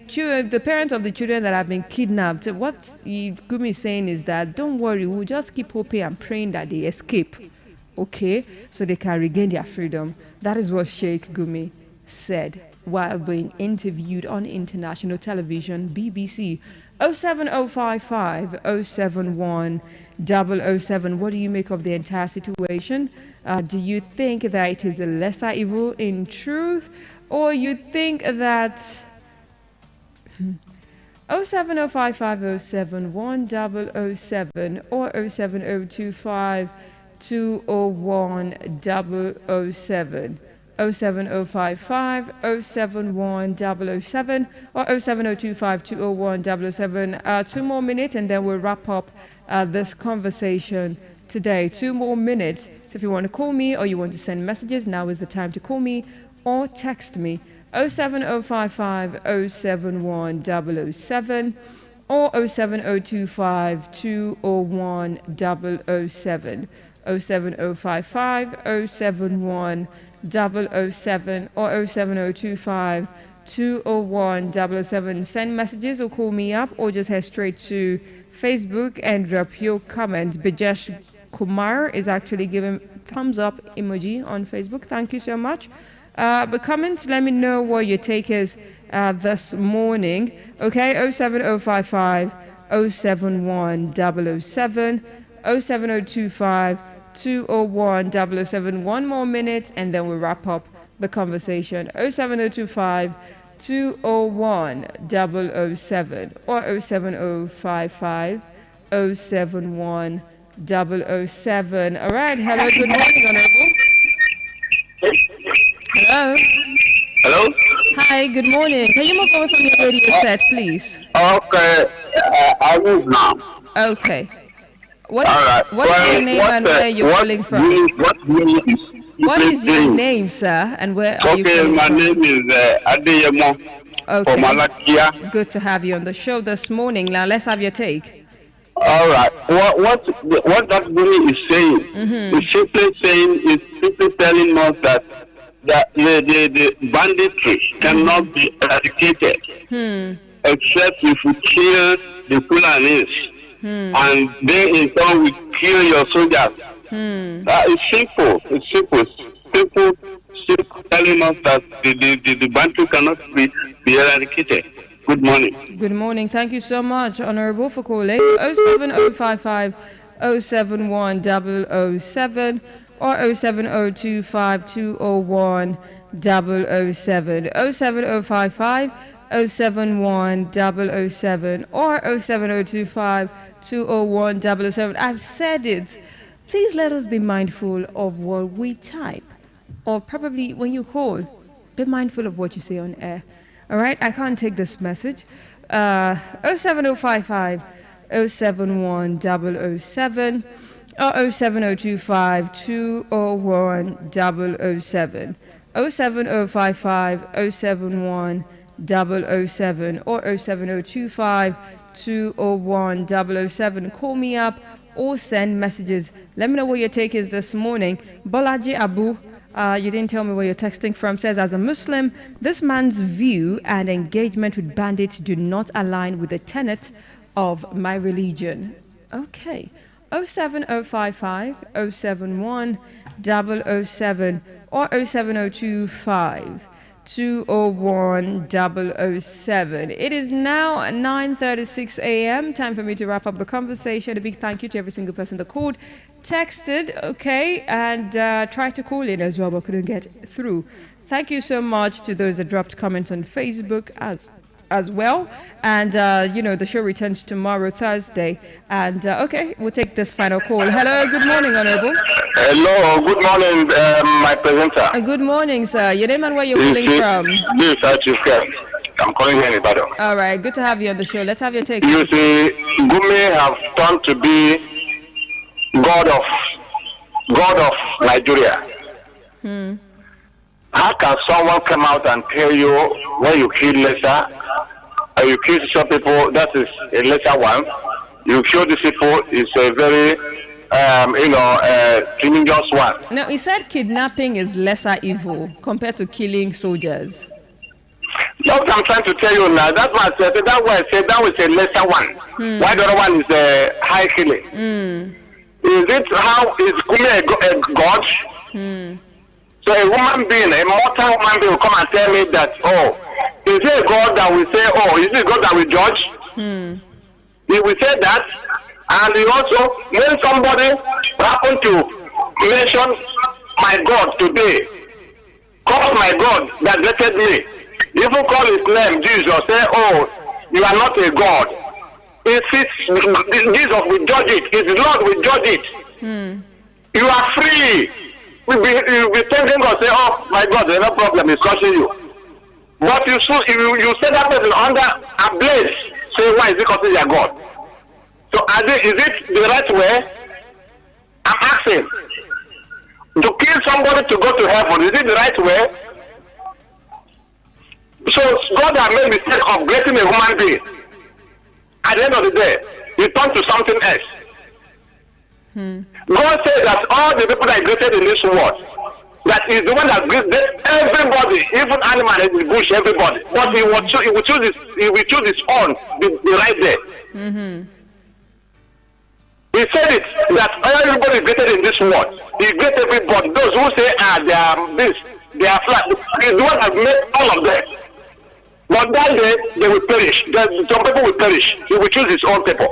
parents of the children that have been kidnapped, what Gumi is saying is that don't worry, we'll just keep hoping and praying that they escape. Okay? So they can regain their freedom. That is what Sheikh Gumi said while being interviewed on international television, BBC. 07055 071 007. What do you make of the entire situation? Do you think that it is a lesser evil in truth, or you think that 07055 071 007 or 07025 201 007? 07055 071 007 or 07025 201 007. 2 more minutes and then we'll wrap up this conversation today. 2 more minutes. So if you want to call me or you want to send messages, now is the time to call me or text me. 07055 071 007 or 07025 201 007. 07055 071 007 or 07025 201 007. Send messages or call me up or just head straight to Facebook and drop your comments. Bijesh Kumar is actually giving thumbs up emoji on Facebook. Thank you so much. But comments, let me know what your take is this morning. Okay, 07055 071 007 07025 201 007. 1 more minute and then we'll wrap up the conversation. 07025 201 007 or 07055 071 007. All right. Hello. Good morning, Honorable. Hello. Hello. Hi. Good morning. Can you move over from your radio set, please? Okay. I'll move now. Okay. What is your name and where you're calling from? What is your name, sir, and where are you calling from? Okay, my name is Adeyemo from Malakia. Good to have you on the show this morning. Now, let's have your take. All right. What that really is saying is simply telling us that the banditry cannot be eradicated except if we kill the Fulanis. And they in turn will kill your soldiers. That is simple. It's simple telling us that the banditry cannot be eradicated. Good morning. Good morning. Thank you so much, Honorable, for calling. 07055 071 007 or 07025 201 007. 07055 071 007 or 07025 201 007. I've said it. Please let us be mindful of what we type. Or probably when you call, be mindful of what you say on air. All right? I can't take this message. 07055 071 007 or 07025 201 007. 07055 071 007 or 07025 201 007. Call me up or send messages. Let me know what your take is this morning. Bolaji Abu, you didn't tell me where you're texting from, says, as a Muslim, this man's view and engagement with bandits do not align with the tenet of my religion. Okay. 07055 071 007 or 07025 201 007. It is now 9:36 a.m. Time for me to wrap up the conversation. A big thank you to every single person that called, texted, okay, and tried to call in as well, but couldn't get through. Thank you so much to those that dropped comments on Facebook as well. And, the show returns tomorrow, Thursday. And, okay, we'll take this final call. Hello, good morning, Honorable. Hello, good morning, my presenter. Good morning, sir. Your name and where you're calling from? This is I'm calling here in Ibadan. All right, good to have you on the show. Let's have your take. You see, Gumi have turned to be God of Nigeria. How can someone come out and tell you when you kill lesser, or you kill some people, that is a lesser one? You kill these people is a very, dangerous one. No, he said kidnapping is lesser evil compared to killing soldiers. That's what I'm trying to tell you now. That's why I said that was a lesser one. Why the other one is a high killing? Is it how is Gumi a god? So a woman being, a mortal woman being will come and tell me that, is it a God that will say, is it a God that will judge? He will say that, and he also, when somebody happen to mention my God today, call my God that created me, even call his name Jesus, say, you are not a God. Jesus will judge it, his Lord will judge it. You are free. You'll be thinking God, say, my God, there's no problem, it's causing you. But you say that person under a blaze, say, why is it causing your God? So is it the right way? I'm asking. To kill somebody to go to heaven, is it the right way? So God has made mistake of creating a human being. At the end of the day, he turned to something else. God said that all the people that are created in this world, that is the one that created everybody, even animals in the bush, everybody. But he will choose his own, the right day. He said it that everybody created in this world. He created everybody. Those who say they are this, they are flat. He's the one that made all of them. But that day they will perish. Some people will perish. He will choose his own people.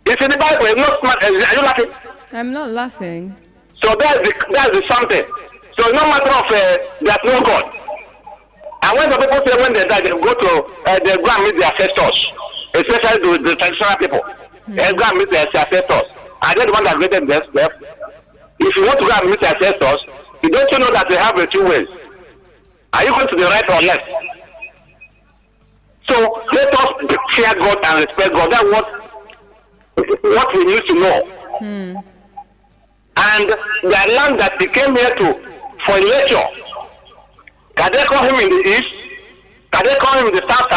It's in the Bible. It's not smart. Are you laughing? I'm not laughing. So that's the something. So no matter of there's no God. And when the people say when they die, they go to they go and meet their ancestors, especially the traditional people. They go and meet their ancestors. And they're the one that created them. If you want to go and meet their ancestors, you don't know that they have two ways. Are you going to the right or left? So let us fear God and respect God. That's what we need to know. And the land that he came here for lecture, can they call him in the east? Can they call him in the south?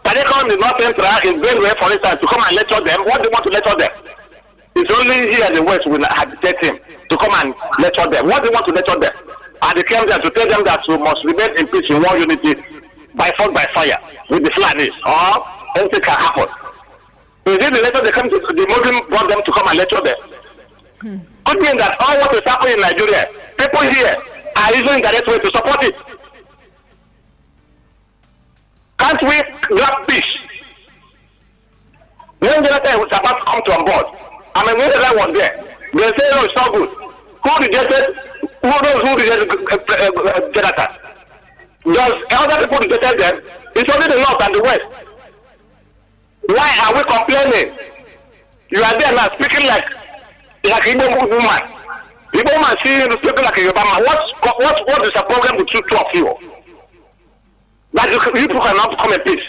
Can they call him in the north central, in Benue, for instance, to come and lecture them? What do they want to lecture them? It's only here in the west we agitate him to come and lecture them. What do they want to lecture them? And they came there to tell them that we must remain in peace, in one unity, by force, by fire, with the Fulanis, or anything can happen. Is it the lecture they come to, the Muslim want them to come and lecture them? Could mean that all what is happening in Nigeria, people here are using the right way to support it. Can't we grab peace? When Jonathan was about to come to on board, when Jonathan was there, they say, no, it's not good. Who rejected Jonathan? Does other people rejected them? It's only the north and the west. Why are we complaining? You are there now speaking like a Igbo woman. Igbo woman seeing you speaking like a Yoruba man. What is the problem with two of you? That you people cannot come in peace.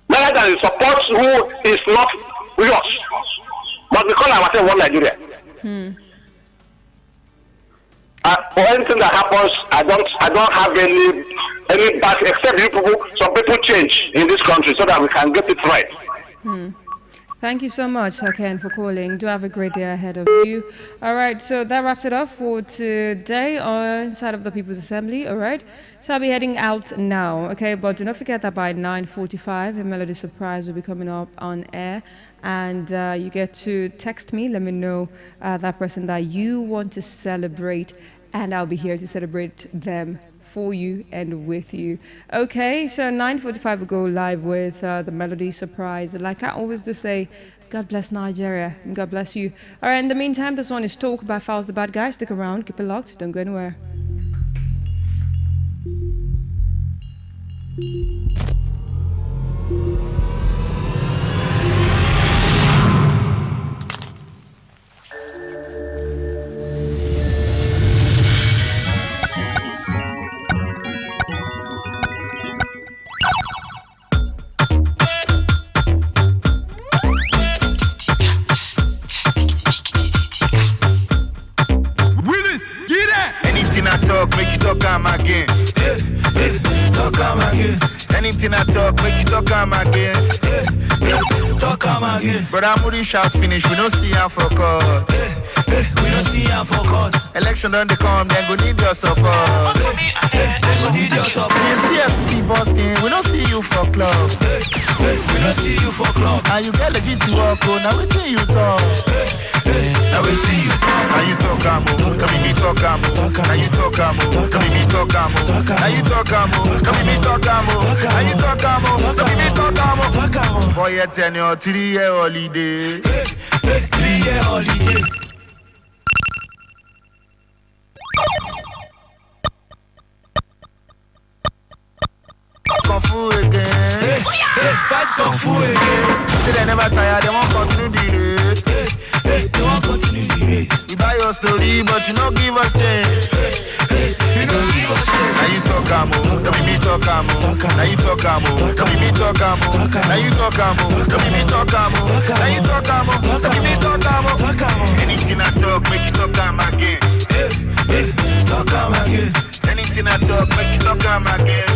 Rather than you support who is not yours. But because I was saying one Nigeria. For anything that happens, I don't have any back except you people. Some people change in this country so that we can get it right. Thank you so much, Ken, for calling. Do have a great day ahead of you. All right, so that wrapped it up for today on Side of the People's Assembly. All right, so I'll be heading out now. Okay, but do not forget that by 9:45, a Melody Surprise will be coming up on air, and you get to text me. Let me know that person that you want to celebrate, and I'll be here to celebrate them for you and with you. Okay, so 9:45 we go live with the Melody Surprise. Like I always do say, God bless Nigeria and God bless you. All right, in the meantime, this one is Talk by Fouls the Bad Guy. Stick around, keep it locked, don't go anywhere. Anything I talk, make you talk am again. Talk am again. Anything I talk, make you talk am again. Talk am again. Brother Moody shout finish, we don't see how for cause. We don't see how for cause. Election don't they come, then go need your support. They go need your support. See CFC Boston, we don't see you for club. We don't see you for club. And you get legit to walk, oh, now wait till you talk. Now wait till you talk. Now you talk am, come me talk am. Now you talk am, come me talk am. Now you talk am, come me talk am. Now you talk am, come me talk am. Boy, you tell your 3-year holiday. 3-year holiday. Kung Fu again. Fight Kung Fu again. Till they never tire, they won't continue the race. They won't continue the race. We buy your story, but you don't give us change. You don't give us change. Now you talk amo, come me talk amo. Now you talk amo, come me talk amo. Now you talk amo, come me talk amo. Now you talk amo, come me talk amo. Anything I talk, make you talk am again. Talk am again. Anything I talk, make you talk am again.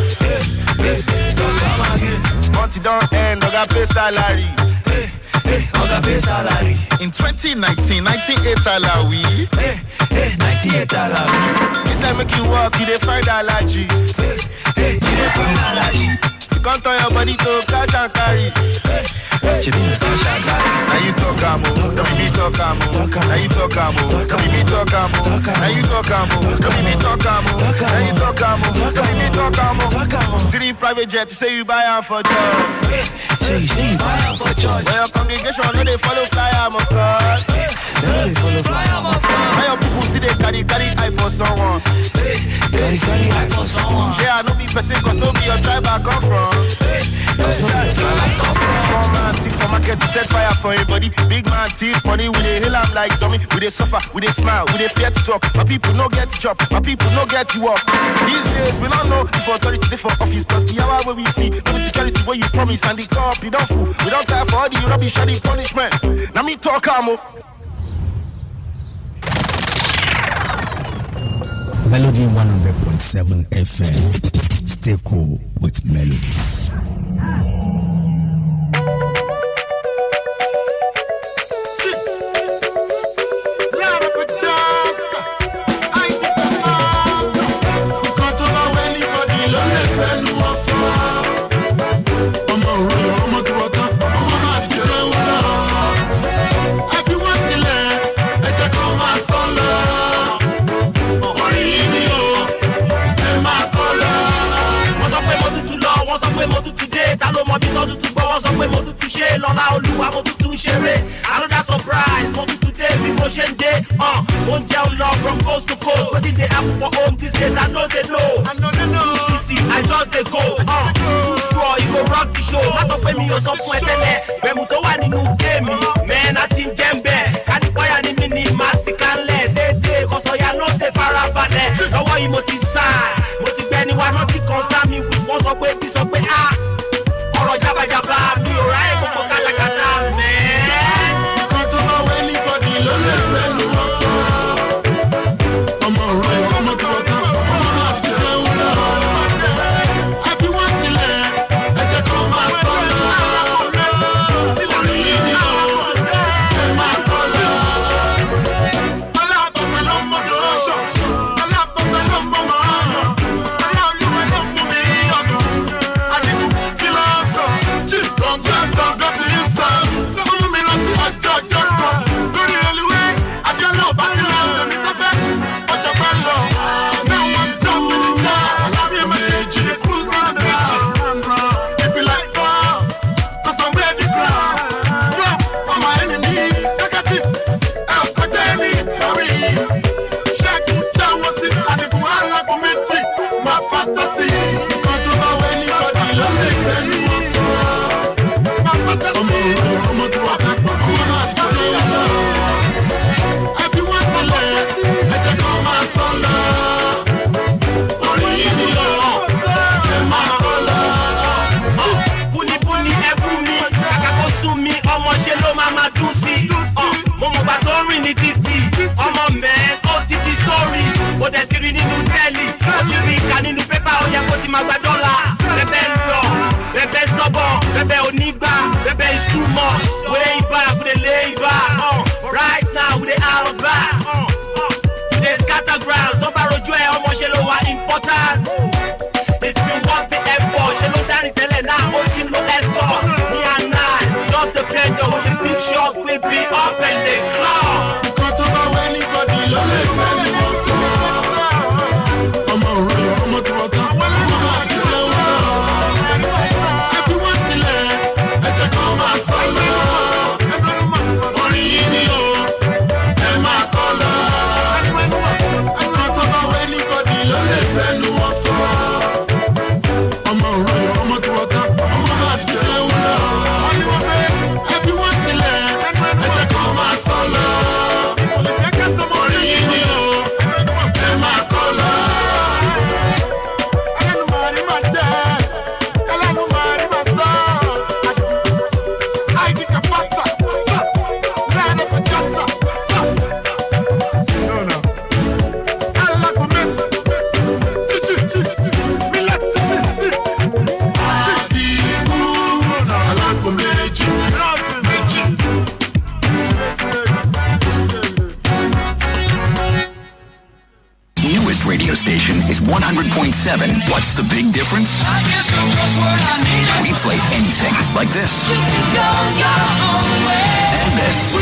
Talk am again. Month it don't end, I got pay salary. Oga pay salary. In 2019, 98 salary. 98 salary. This I make you walk, you dey find allergy. You dey find allergy. You can't turn your body to cash and carry. She be cash and carry. Now you talk amo, come me talk amo. Now you talk amo, come me talk amo. Now you talk amo, come me talk amo. Now you talk amo, come me talk amo. 3 private jet, you say you buy am for job. Say you buy am for church. When your congregation no dey follow fly am of course. They follow fly am of course. When your people still dey carry eye for someone. Carry eye for someone. Yeah, I no be person, cause no be your tribe I come from. Cause no be your tribe I come from. Small man thief for market to set fire for anybody. Big man thief money, we dey hail am like dummy. We dey suffer, we dey smile, we dey fear to talk. My people no get the job, my people no get the work. These days we don't know if authority dey for office, cause the hour where we see, no be security where you promise and the cop you don't fool. We don't care for all the rubbish and the punishment. Now me talk amo. Melody 100.7 FM. Stay cool with Melody. Another surprise, mo today promotion day. One down love from coast to coast. What did they happen for home these days? I know they know. You see, I just they go. Too sure you go rock the show. I don't pay me or some point there. When we don't want new game, man, I think Jembe. Can you buy any mini matical let? They cause I know the parabane. No one you motivate. Motivate anyone not to concern me with one up with this up with Oro jaba jaba, mi ò ráyè gbogbo kálakátà mẹ́. Kan tó bá wẹ́ níbọ̀dì ló lè fẹ́nu wọn sọ. Ọmọ òru ọmọ tó wọ́n tán, ọmọ máa ti rẹ̀wù lọ. Àbí wọ́n tilẹ̀ ẹ̀jẹ̀ kan máa sọ lọ. Orí yìí ni ó. yàtọ̀ sí nǹkan tó bá wẹ́ nígbàdí ló lè gbẹ́nu wọn sọ. ọmọ tí wọ́n fẹ́ pọ̀ fún wọn láti ṣe é lọ. ẹbí wọn sílẹ̀ ẹ̀jẹ̀ kan máa sọ lọ. orí yìí ni ó ẹ máa kọ́ lọ. búnibúni ẹbú mi àkàkọ́ sún mi ọmọ ṣe ló máa dùn sí. mo mọ̀ gbà tó rìn ní títì ọmọ mẹ́ẹ̀ ó ti di sórí. ó dẹ̀ ti rí nínú tẹ́lì ó ti rí ìka nínú pépà ó yẹ kó ti máa gba dọ́là. bẹ́bẹ́ ń lọ bẹ́bẹ́ stubborn bẹ́bẹ́ onígbà bẹ́bẹ́ is too much. way back we dey lay back right now we dey out of back. we dey scatter grounds tó bá rojú ẹ ọmọ ṣe ló wà important. it's been one big effort ṣe ló dárin tẹ́lẹ̀ náà ó ti lo escort. me and I just the pleasure with the big shot we be up and dey claw. nǹkan tó bá wẹ́ nígbàdí ló lè gbẹ́nu wọn sọ. ọmọ òrùlé ọmọ tí wọ́n tán ọmọ àti ẹ̀wọ̀n lọ. ẹbí wọn sílẹ̀ ẹ̀jẹ̀ kan máa sọ lọ. orí yìí ni ó ẹ máa kọ́ lọ. nǹkan tó bá wẹ́ nígbàdí ló lè gbẹ́nu wọn sọ. ọmọ òrùlé ọmọ tí wọ́n tán ọmọ àti ẹ̀wọ̀n lọ. ẹbí wọn sílẹ̀ ẹ̀jẹ̀ kan máa sọ lọ. orí yìí ni ó ẹ máa kọ́ lọ. Newest radio station is 100.7. What's the big difference? We play anything like this. And this.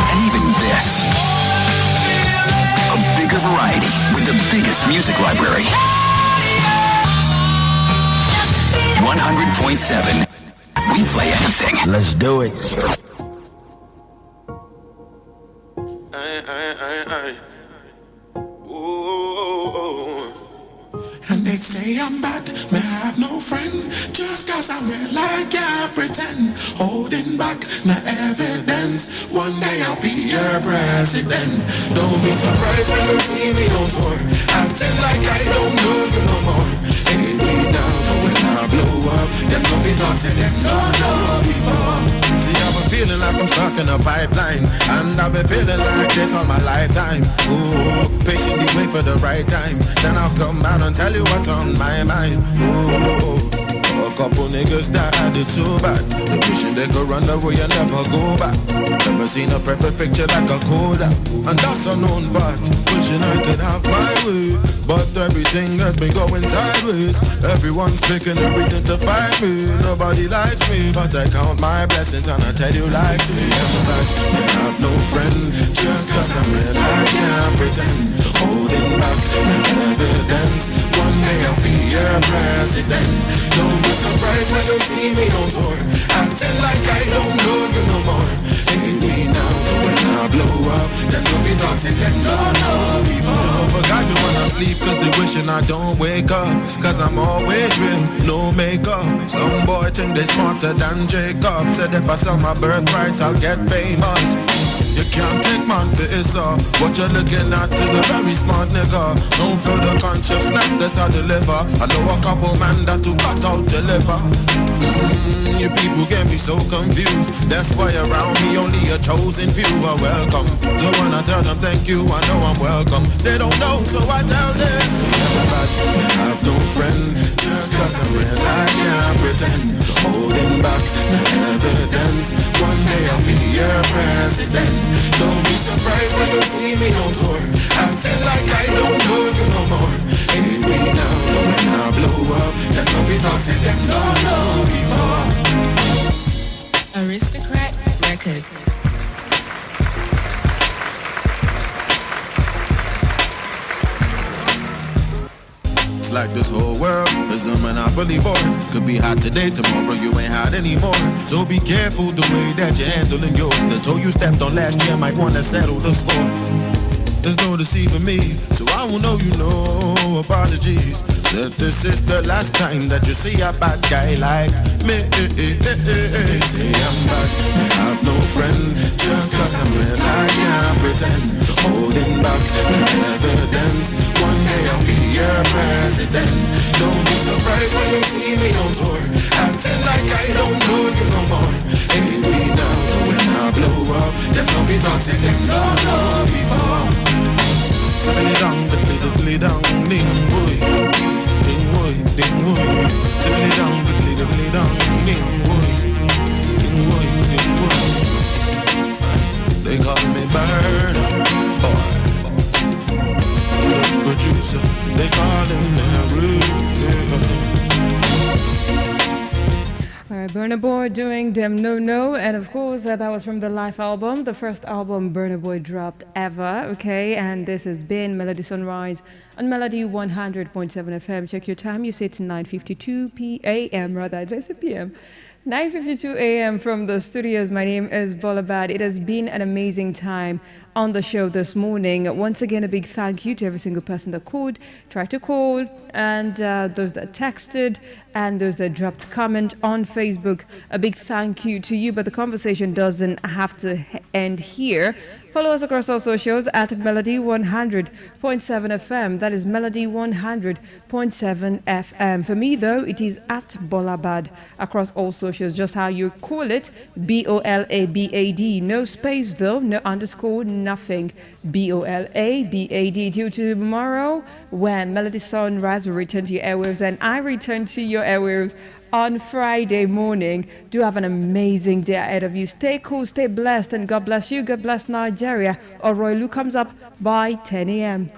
And even this. A bigger variety with the biggest music library. 100.7. We play anything. Let's do it. And they say I'm bad, may have no friend. Just cause I'm real, I can't pretend. Holding back, no evidence. One day I'll be your president. Don't be surprised when you see me on tour, acting like I don't know you no more. Ain't me now, when I blow up, them no be talk, say them no know before. See, I've been feeling like I'm stuck in a pipeline, and I've been feeling like this all my lifetime. Ooh, patiently wait for the right time, then I'll come out and tell you what's on my mind. Ooh, a couple niggas that had it too bad. They wishing they could run away and never go back. Never seen a perfect picture like a Kodak, and that's a known fact. Wishing I could have my way, but everything has been going sideways. Everyone's picking a reason to fight me. Nobody likes me, but I count my blessings and I tell you like say I'm bad, I have no friend. Just cause I'm real, I can't pretend. Holding back, no evidence. One day I'll be your president. Don't be surprised when you see me on tour, acting like I don't know you no more. Ain't me now, when I blow up, then you'll be talking, then no before. Forgot me when I sleep cause they wishing I don't wake up. Cause I'm always real, no makeup. Some boy think they smarter than Jacob. Said if I sell my birthright I'll get famous. You can't take man for it's all. What you're looking at is a very smart nigga. Don't feel the consciousness that I deliver. I know a couple man that to cut out your liver. You people get me so confused. That's why around me only a chosen few are welcome. So when I tell them thank you, I know I'm welcome. They don't know, so I tell them I have no friend. Just cause I'm real, I can't pretend. Holding back, no evidence. One day I'll be your president. Don't be surprised when you see me on tour, acting like I don't know you no more. Ain't me now, when I blow up, them no be talking, them no know before. Aristocrat Records. It's like this whole world is a monopoly board. Could be hot today, tomorrow you ain't hot anymore. So be careful the way that you're handling yours. The toe you stepped on last year might wanna settle the score. There's no deceiving me, so I will know you know apologies. That this is the last time that you see a bad guy like me. They say I'm bad, I have no friend. Just cause I'm real, I can't pretend. Holding back the evidence. One day I'll be your president. Don't be surprised when you see me on tour, acting like I don't know you no more. Ain't we now, when I blow up, them don't be talking, them don't know before. Seven it down, the down, ding boy, ding boy, ding boy. Seven it down, the down, ding boy, ding boy, ding boy. They call me Burner Boy, the producer. They call him Nehru. Alright, Burna Boy doing Them No No, and of course that was from the Life album, the first album Burna Boy dropped ever, okay, and this has been Melody Sunrise on Melody 100.7 FM. Check your time, you say it's 9:52 a.m. rather, I said p.m. 9:52 a.m. from the studios. My name is Bolabad. It has been an amazing time on the show this morning. Once again, a big thank you to every single person that called, tried to call, and those that texted, and those that dropped comment on Facebook. A big thank you to you, but the conversation doesn't have to end here. Follow us across all socials at Melody 100.7 FM. That is Melody 100.7 FM. For me, though, it is at Bolabad across all socials, just how you call it, Bolabad. No space, though, no underscore, nothing. Bolabad. Till tomorrow, when Melody Sunrise will return to your airwaves and I return to your airwaves on Friday morning. Do have an amazing day ahead of you. Stay cool, stay blessed, and God bless you. God bless Nigeria. Oroilu comes up by 10 a.m.